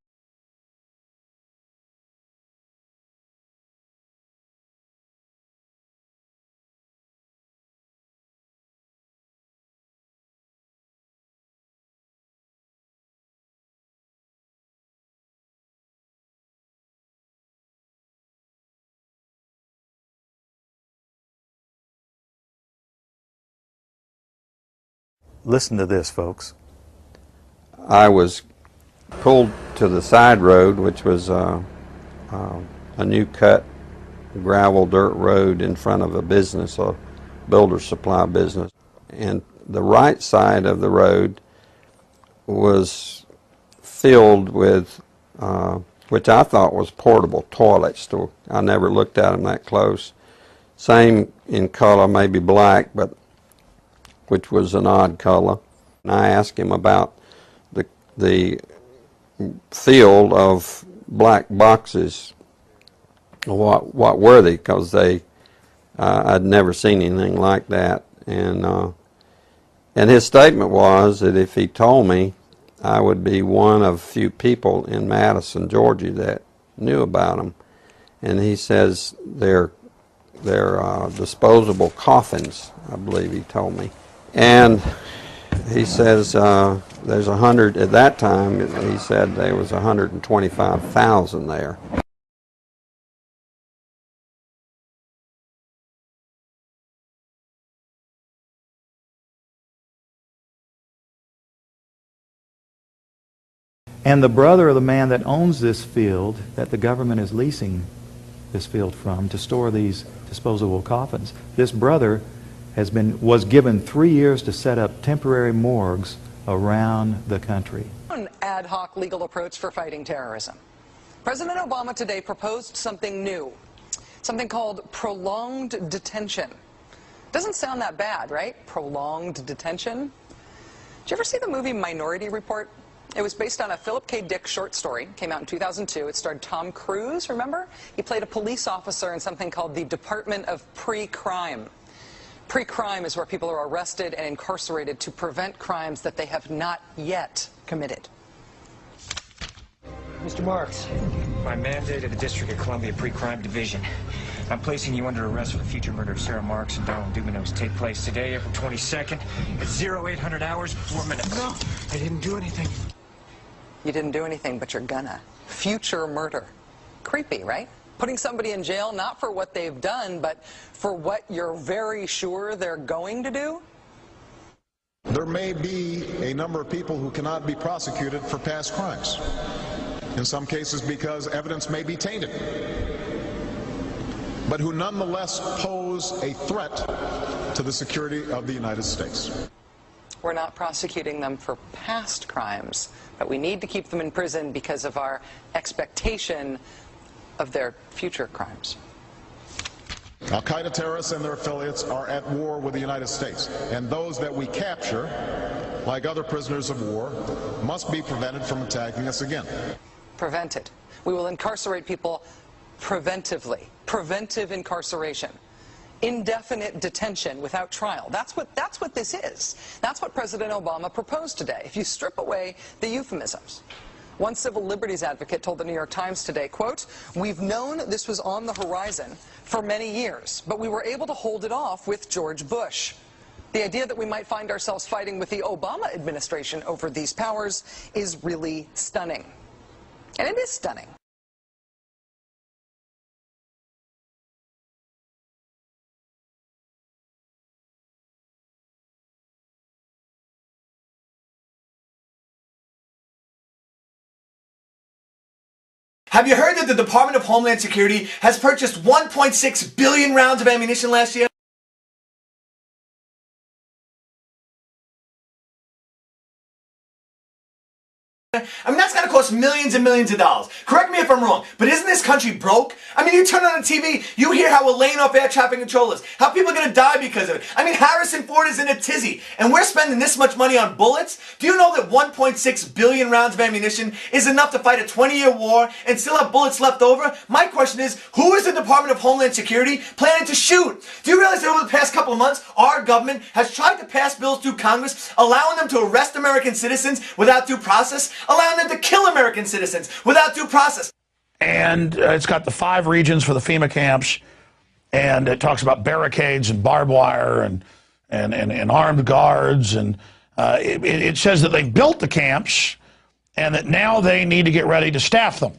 Listen to this, folks. I was pulled to the side road, which was a new cut gravel dirt road in front of a business, a builder supply business. And the right side of the road was filled with, which I thought was portable toilets. I never looked at them that close. Same in color, maybe black, but which was an odd color. And I asked him about the field of black boxes. What were they? Because I'd never seen anything like that. And his statement was that if he told me, I would be one of few people in Madison, Georgia that knew about them. And he says they're disposable coffins, I believe he told me. And he says there's 100, at that time he said there was 125,000 there. And the brother of the man that owns this field, that the government is leasing this field from to store these disposable coffins, this brother was given 3 years to set up temporary morgues around the country. An ad hoc legal approach for fighting terrorism. President Obama today proposed something new, something called prolonged detention. Doesn't sound that bad, right? Prolonged detention. Did you ever see the movie Minority Report? It was based on a Philip K. Dick short story. Came out in 2002. It starred Tom Cruise, remember? He played a police officer in something called the Department of Pre-Crime. Pre-crime is where people are arrested and incarcerated to prevent crimes that they have not yet committed. Mr. Marks, by mandate of the District of Columbia Pre-Crime Division, I'm placing you under arrest for the future murder of Sarah Marks and Donald Dumanos. Take place today, April 22nd, at 0800 hours, 4 minutes. No, I didn't do anything. You didn't do anything, but you're gonna. Future murder. Creepy, right? Putting somebody in jail not for what they've done, but for what you're very sure they're going to do? There may be a number of people who cannot be prosecuted for past crimes. In some cases because evidence may be tainted, but who nonetheless pose a threat to the security of the United States. We're not prosecuting them for past crimes, but we need to keep them in prison because of our expectation of their future crimes. Al-Qaeda terrorists and their affiliates are at war with the United States, and those that we capture, like other prisoners of war, must be prevented from attacking us again. Prevented. We will incarcerate people preventively. Preventive incarceration. Indefinite detention without trial. That's what this is. That's what President Obama proposed today, if you strip away the euphemisms. One civil liberties advocate told the New York Times today, quote, "We've known this was on the horizon for many years, but we were able to hold it off with George Bush. The idea that we might find ourselves fighting with the Obama administration over these powers is really stunning. And it is stunning. Have you heard that the Department of Homeland Security has purchased 1.6 billion rounds of ammunition last year? I mean, that's got to cost millions and millions of dollars. Correct me if I'm wrong, but isn't this country broke? I mean, you turn on the TV, you hear how we're laying off air traffic controllers, how people are going to die because of it. I mean, Harrison Ford is in a tizzy, and we're spending this much money on bullets? Do you know that 1.6 billion rounds of ammunition is enough to fight a 20-year war and still have bullets left over? My question is, who is the Department of Homeland Security planning to shoot? Do you realize that over the past couple of months, our government has tried to pass bills through Congress allowing them to arrest American citizens without due process, allowing them to kill American citizens without due process? And it's got the 5 regions for the FEMA camps, and it talks about barricades and barbed wire and armed guards, and it says that they built the camps and that now they need to get ready to staff them,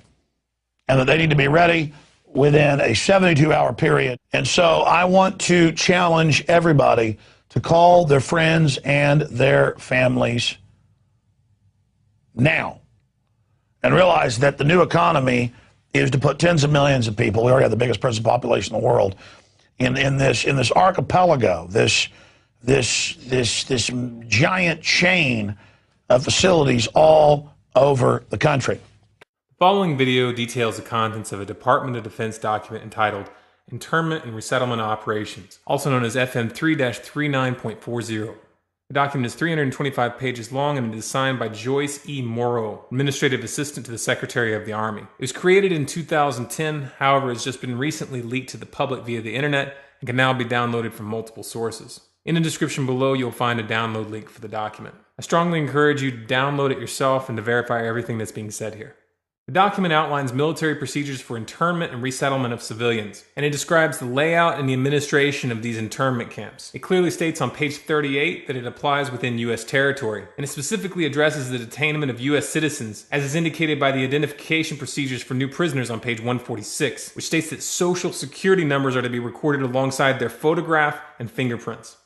and that they need to be ready within a 72-hour period. And so I want to challenge everybody to call their friends and their families now, and realize that the new economy is to put tens of millions of people, we already have the biggest prison population in the world, in this archipelago, this giant chain of facilities all over the country. The following video details the contents of a Department of Defense document entitled Internment and Resettlement Operations, also known as FM 3-39.40. The document is 325 pages long and it is signed by Joyce E. Morrow, Administrative Assistant to the Secretary of the Army. It was created in 2010, however, it has just been recently leaked to the public via the internet and can now be downloaded from multiple sources. In the description below, you'll find a download link for the document. I strongly encourage you to download it yourself and to verify everything that's being said here. The document outlines military procedures for internment and resettlement of civilians, and it describes the layout and the administration of these internment camps. It clearly states on page 38 that it applies within U.S. territory, and it specifically addresses the detainment of U.S. citizens, as is indicated by the identification procedures for new prisoners on page 146, which states that social security numbers are to be recorded alongside their photograph and fingerprints.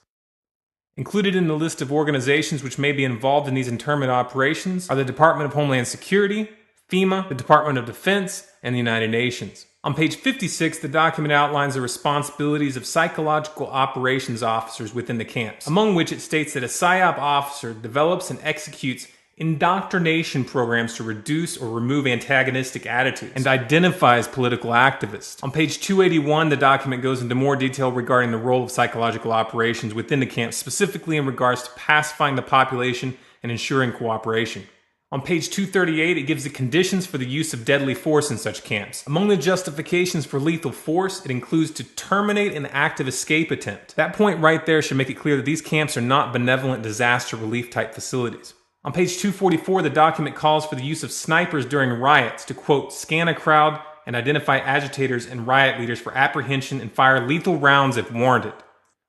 Included in the list of organizations which may be involved in these internment operations are the Department of Homeland Security, FEMA, the Department of Defense, and the United Nations. On page 56, the document outlines the responsibilities of psychological operations officers within the camps, among which it states that a PSYOP officer develops and executes indoctrination programs to reduce or remove antagonistic attitudes and identifies political activists. On page 281, the document goes into more detail regarding the role of psychological operations within the camps, specifically in regards to pacifying the population and ensuring cooperation. On page 238, it gives the conditions for the use of deadly force in such camps. Among the justifications for lethal force, it includes to terminate an active escape attempt. That point right there should make it clear that these camps are not benevolent disaster relief type facilities. On page 244, the document calls for the use of snipers during riots to, quote, scan a crowd and identify agitators and riot leaders for apprehension and fire lethal rounds if warranted.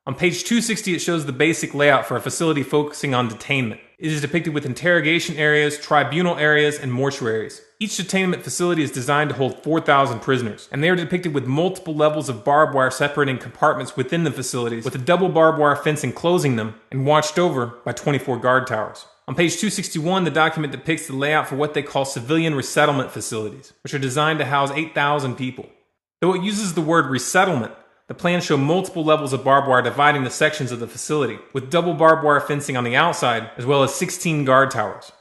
On page 260, it shows the basic layout for a facility focusing on detainment. It is depicted with interrogation areas, tribunal areas, and mortuaries. Each detainment facility is designed to hold 4,000 prisoners, and they are depicted with multiple levels of barbed wire separating compartments within the facilities, with a double barbed wire fence enclosing them, and watched over by 24 guard towers. On page 261, the document depicts the layout for what they call civilian resettlement facilities, which are designed to house 8,000 people. Though it uses the word resettlement, the plans show multiple levels of barbed wire dividing the sections of the facility, with double barbed wire fencing on the outside, as well as 16 guard towers.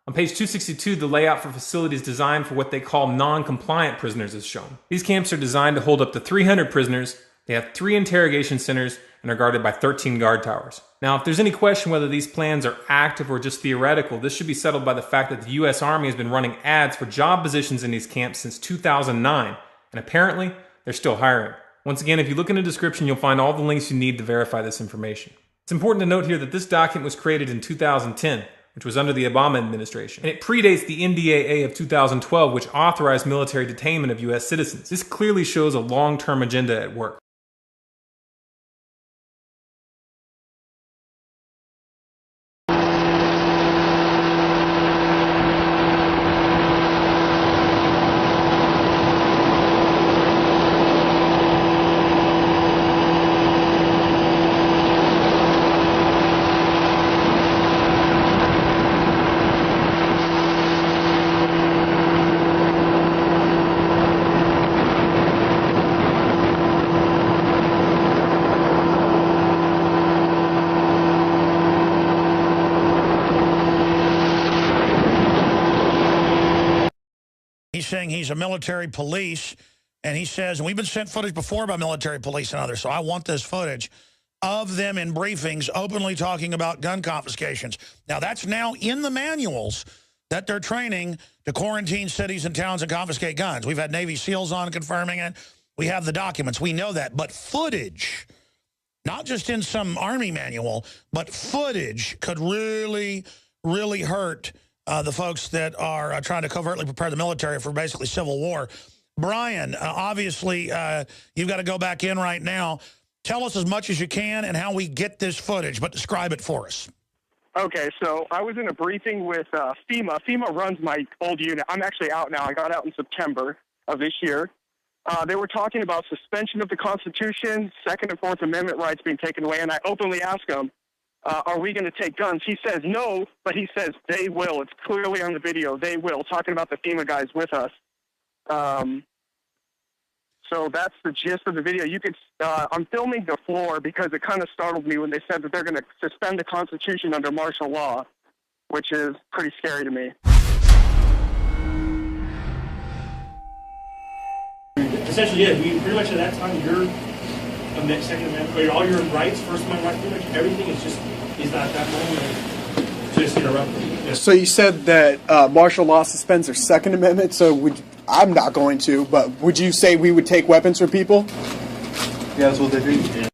On page 262, the layout for facilities designed for what they call non-compliant prisoners is shown. These camps are designed to hold up to 300 prisoners, they have 3 interrogation centers, and are guarded by 13 guard towers. Now, if there's any question whether these plans are active or just theoretical, this should be settled by the fact that the U.S. Army has been running ads for job positions in these camps since 2009, and apparently, they're still hiring. Once again, if you look in the description, you'll find all the links you need to verify this information. It's important to note here that this document was created in 2010, which was under the Obama administration, and it predates the NDAA of 2012, which authorized military detainment of U.S. citizens. This clearly shows a long-term agenda at work. He's saying he's a military police, and he says, and we've been sent footage before by military police and others, so I want this footage of them in briefings openly talking about gun confiscations. Now, that's now in the manuals that they're training to quarantine cities and towns and confiscate guns. We've had Navy SEALs on confirming it. We have the documents. We know that. But footage, not just in some Army manual, but footage could really, really hurt the folks that are trying to covertly prepare the military for basically civil war. Brian, obviously, you've got to go back in right now. Tell us as much as you can and how we get this footage, but describe it for us. Okay, so I was in a briefing with FEMA. FEMA runs my old unit. I'm actually out now. I got out in September of this year. They were talking about suspension of the Constitution, Second and Fourth Amendment rights being taken away, and I openly asked him, are we going to take guns? He says no, but he says they will. It's clearly on the video. They will, talking about the FEMA guys with us. So that's the gist of the video. You could, I'm filming the floor because it kind of startled me when they said that they're going to suspend the Constitution under martial law, which is pretty scary to me. Essentially, yeah, we pretty much at that time, your Second Amendment, or all your rights, First Amendment rights, pretty much everything is at that moment just interrupted. Yeah. So you said that martial law suspends their Second Amendment, so I'm not going to, but would you say we would take weapons from people? Yeah, that's what they do. Yeah.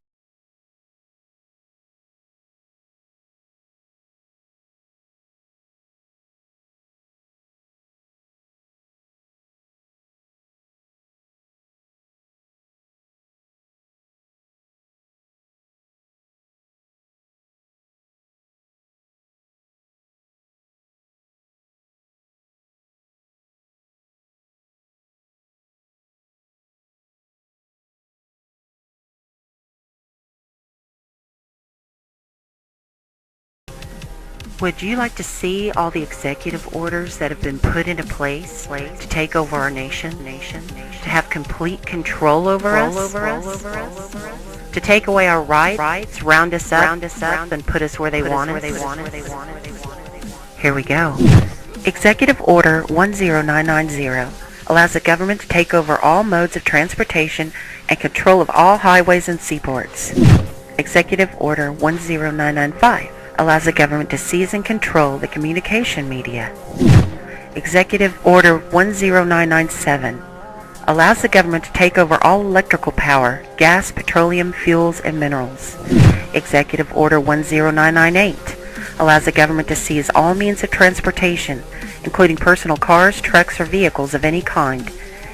Would you like to see all the executive orders that have been put into place to take over our nation, to have complete control over us, to take away our rights, round us up, and put us where they want us? Here we go. Executive Order 10990 allows the government to take over all modes of transportation and control of all highways and seaports. Executive Order 10995 allows the government to seize and control the communication media. Executive Order 10997 allows the government to take over all electrical power, gas, petroleum, fuels, and minerals. Executive Order 10998 allows the government to seize all means of transportation, including personal cars, trucks, or vehicles of any kind,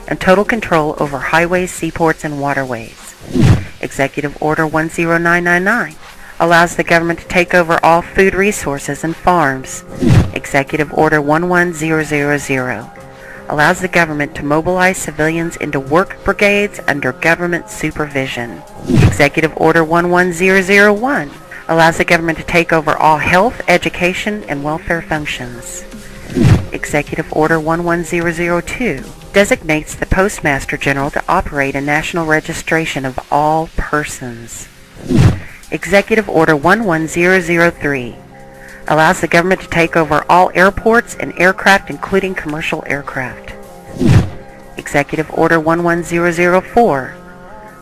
and total control over highways, seaports, and waterways. Executive Order 10999 allows the government to take over all food resources and farms. Executive Order 11000 allows the government to mobilize civilians into work brigades under government supervision. Executive Order 11001 allows the government to take over all health, education, and welfare functions. Executive Order 11002 designates the Postmaster General to operate a national registration of all persons. Executive Order 11003 allows the government to take over all airports and aircraft, including commercial aircraft. Executive Order 11004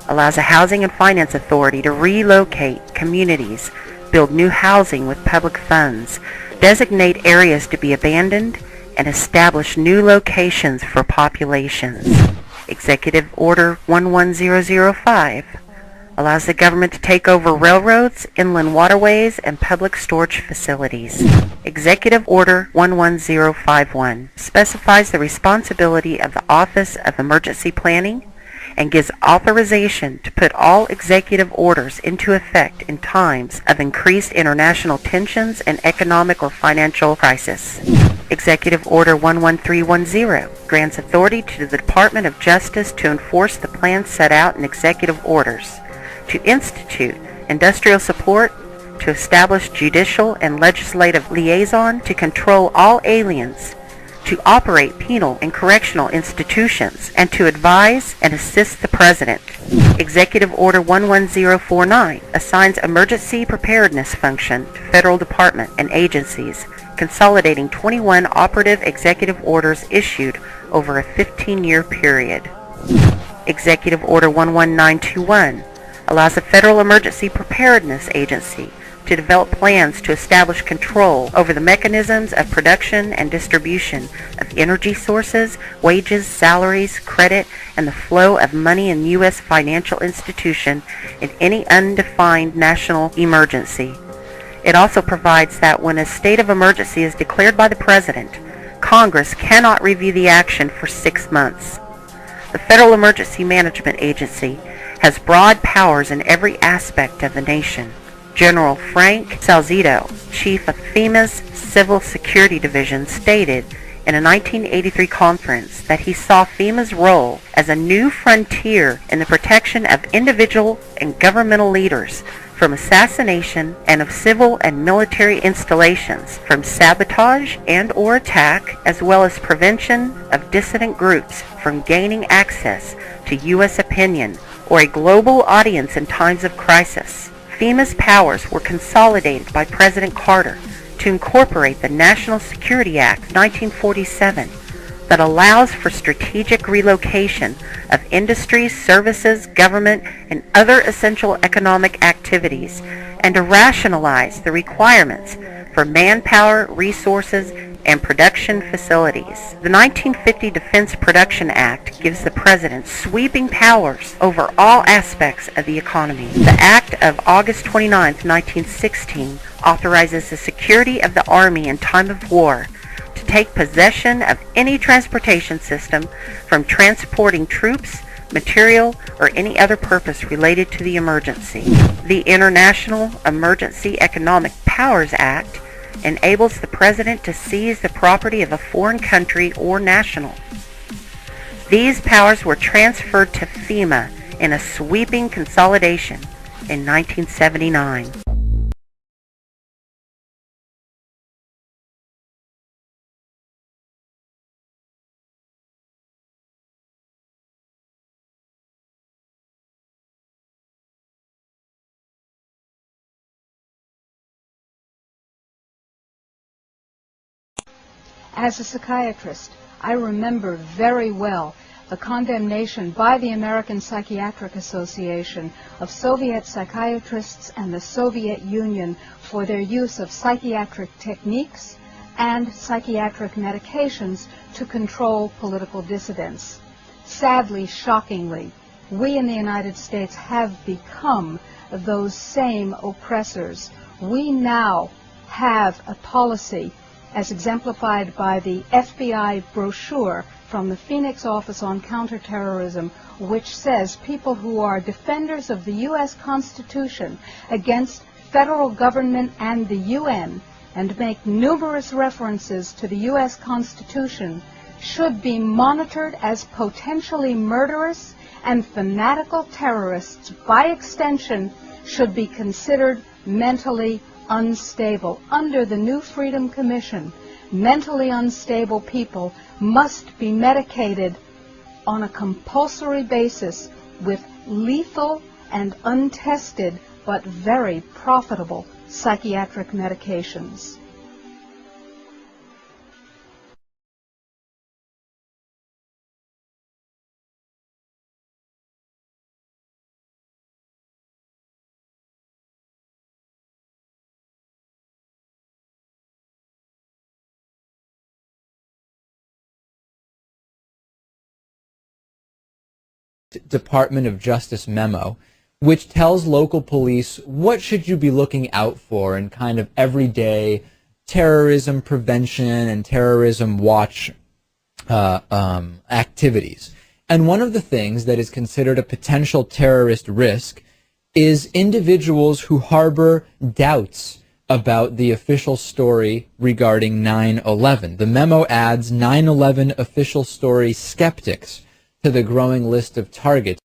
allows a housing and finance authority to relocate communities, build new housing with public funds, designate areas to be abandoned, and establish new locations for populations. Executive Order 11005 allows the government to take over railroads, inland waterways, and public storage facilities. Executive Order 11051 specifies the responsibility of the Office of Emergency Planning and gives authorization to put all executive orders into effect in times of increased international tensions and economic or financial crisis. Executive Order 11310 grants authority to the Department of Justice to enforce the plans set out in executive orders, to institute industrial support, to establish judicial and legislative liaison, to control all aliens, to operate penal and correctional institutions, and to advise and assist the President. Executive Order 11049 assigns emergency preparedness function to federal departments and agencies, consolidating 21 operative executive orders issued over a 15-year period. Executive Order 11921 allows the Federal Emergency Preparedness Agency to develop plans to establish control over the mechanisms of production and distribution of energy sources, wages, salaries, credit, and the flow of money in U.S. financial institution in any undefined national emergency. It also provides that when a state of emergency is declared by the President, Congress cannot review the action for 6 months. The Federal Emergency Management Agency has broad powers in every aspect of the nation. General Frank Salzito, chief of FEMA's Civil Security Division, stated in a 1983 conference that he saw FEMA's role as a new frontier in the protection of individual and governmental leaders from assassination and of civil and military installations, from sabotage and or attack, as well as prevention of dissident groups from gaining access to U.S. opinion or a global audience in times of crisis. FEMA's powers were consolidated by President Carter to incorporate the National Security Act 1947 that allows for strategic relocation of industries, services, government, and other essential economic activities, and to rationalize the requirements for manpower, resources, and production facilities. The 1950 Defense Production Act gives the President sweeping powers over all aspects of the economy. The Act of August 29, 1916 authorizes the security of the Army in time of war to take possession of any transportation system from transporting troops, material, or any other purpose related to the emergency. The International Emergency Economic Powers Act enables the President to seize the property of a foreign country or national. These powers were transferred to FEMA in a sweeping consolidation in 1979. As a psychiatrist, I remember very well the condemnation by the American Psychiatric Association of Soviet psychiatrists and the Soviet Union for their use of psychiatric techniques and psychiatric medications to control political dissidents. Sadly, shockingly, we in the United States have become those same oppressors. We now have a policy, as exemplified by the FBI brochure from the Phoenix Office on Counterterrorism, which says people who are defenders of the U.S. Constitution against federal government and the UN, and make numerous references to the U.S. Constitution, should be monitored as potentially murderous, and fanatical terrorists, by extension, should be considered mentally unstable. Under the new Freedom Commission, mentally unstable people must be medicated on a compulsory basis with lethal and untested but very profitable psychiatric medications. Department of Justice memo, which tells local police what should you be looking out for in kind of everyday terrorism prevention and terrorism watch activities. And one of the things that is considered a potential terrorist risk is individuals who harbor doubts about the official story regarding 9/11. The memo adds 9/11 official story skeptics to the growing list of targets.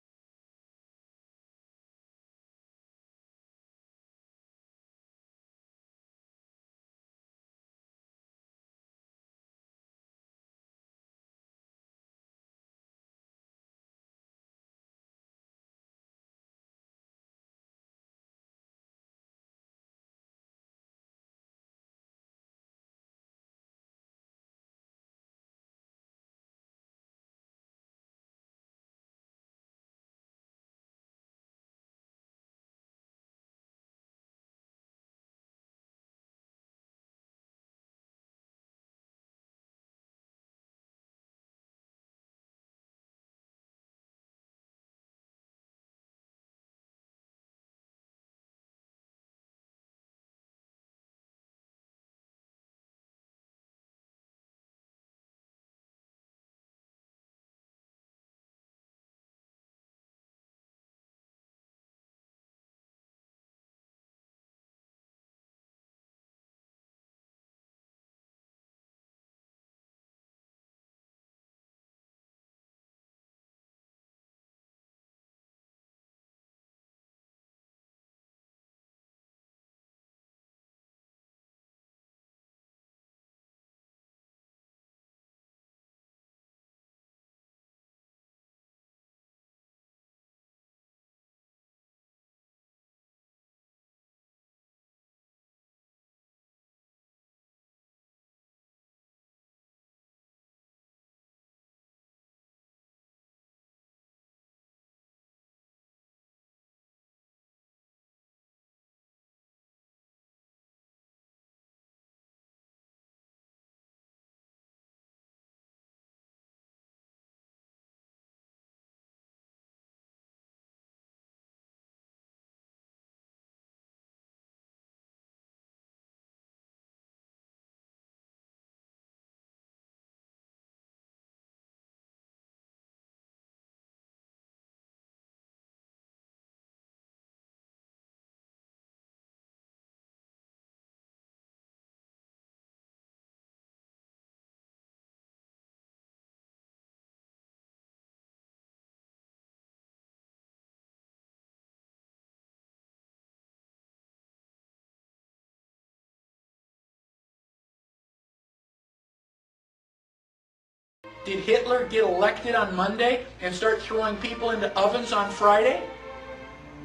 Did Hitler get elected on Monday and start throwing people into ovens on Friday?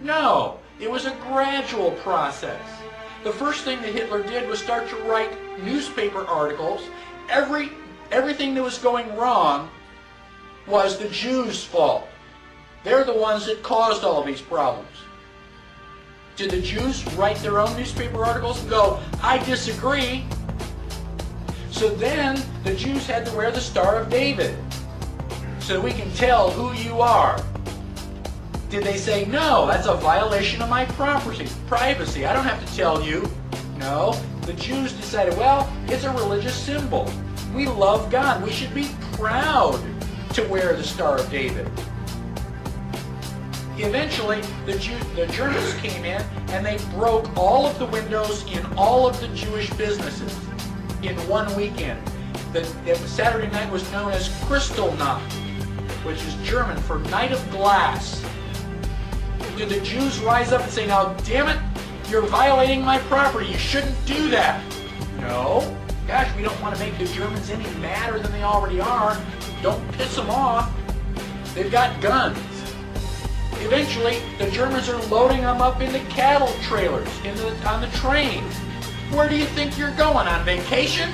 No, it was a gradual process. The first thing that Hitler did was start to write newspaper articles. Everything that was going wrong was the Jews' fault. They're the ones that caused all these problems. Did the Jews write their own newspaper articles and go, I disagree? So then the Jews had to wear the Star of David so we can tell who you are. Did they say, no, that's a violation of my privacy. I don't have to tell you. No, the Jews decided, well, it's a religious symbol. We love God. We should be proud to wear the Star of David. Eventually, the Germans came in and they broke all of the windows in all of the Jewish businesses in one weekend. The Saturday night was known as Kristallnacht, which is German for Night of Glass. Did the Jews rise up and say, now, damn it, you're violating my property, you shouldn't do that? No. Gosh, we don't want to make the Germans any madder than they already are. Don't piss them off. They've got guns. Eventually, the Germans are loading them up into cattle trailers on the train. Where do you think you're going, on vacation?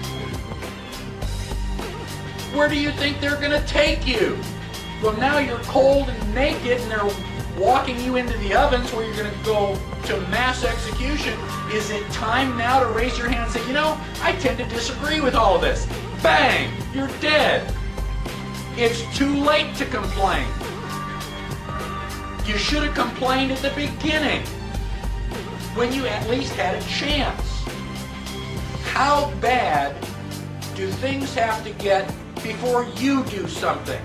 Where do you think they're going to take you? Well, now you're cold and naked and they're walking you into the ovens where you're going to go to mass execution. Is it time now to raise your hand and say, you know, I tend to disagree with all of this? Bang! You're dead. It's too late to complain. You should have complained at the beginning when you at least had a chance. How bad do things have to get before you do something?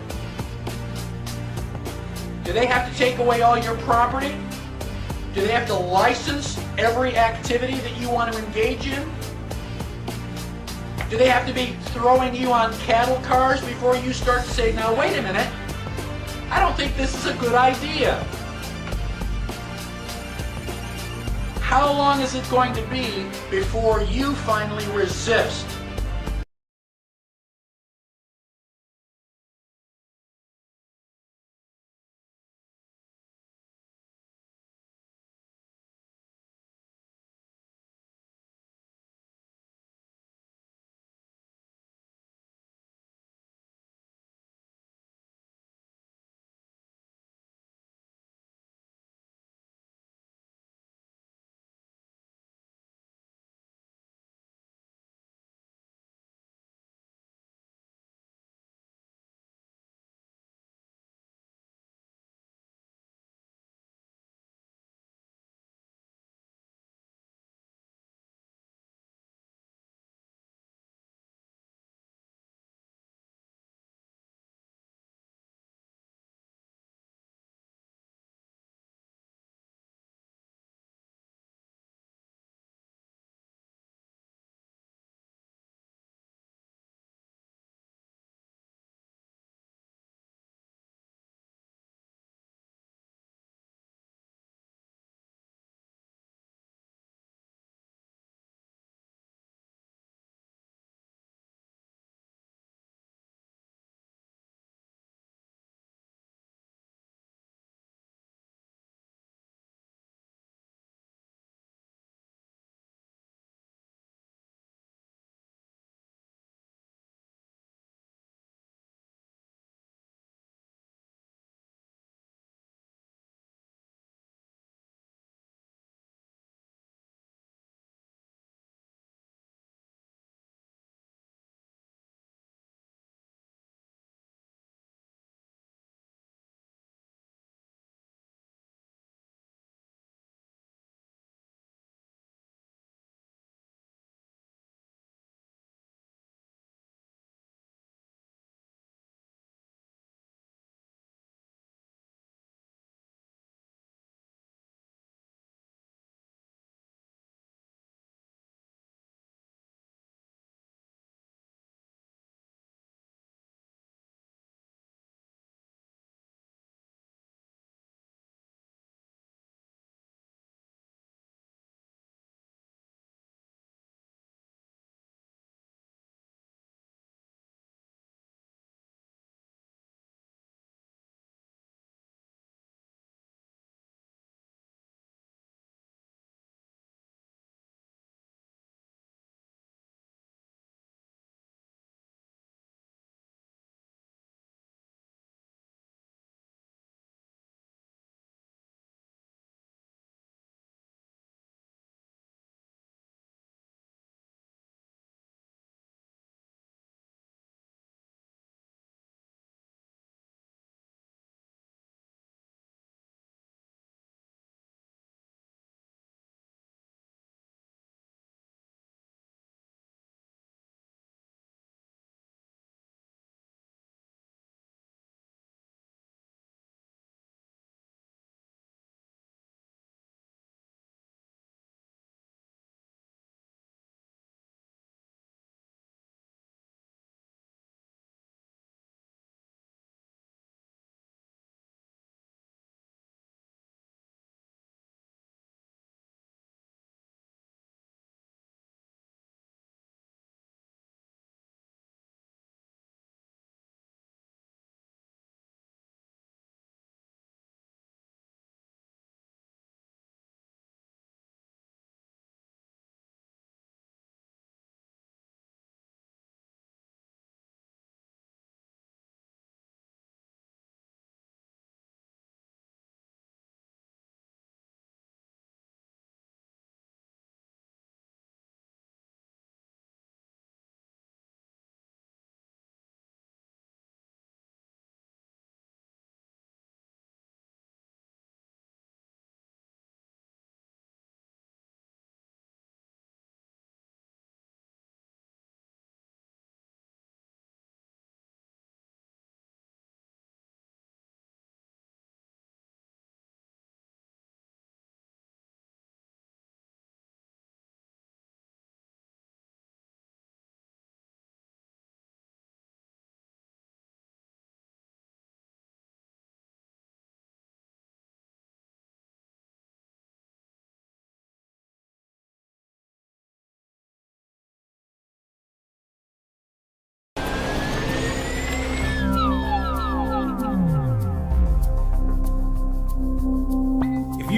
Do they have to take away all your property? Do they have to license every activity that you want to engage in? Do they have to be throwing you on cattle cars before you start to say, now wait a minute, I don't think this is a good idea? How long is it going to be before you finally resist?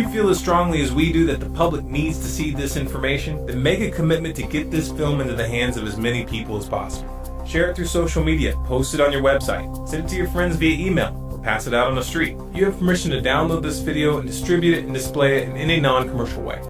you feel as strongly as we do that the public needs to see this information, then make a commitment to get this film into the hands of as many people as possible. Share it through social media, post it on your website, send it to your friends via email, or pass it out on the street. You have permission to download this video and distribute it and display it in any non-commercial way.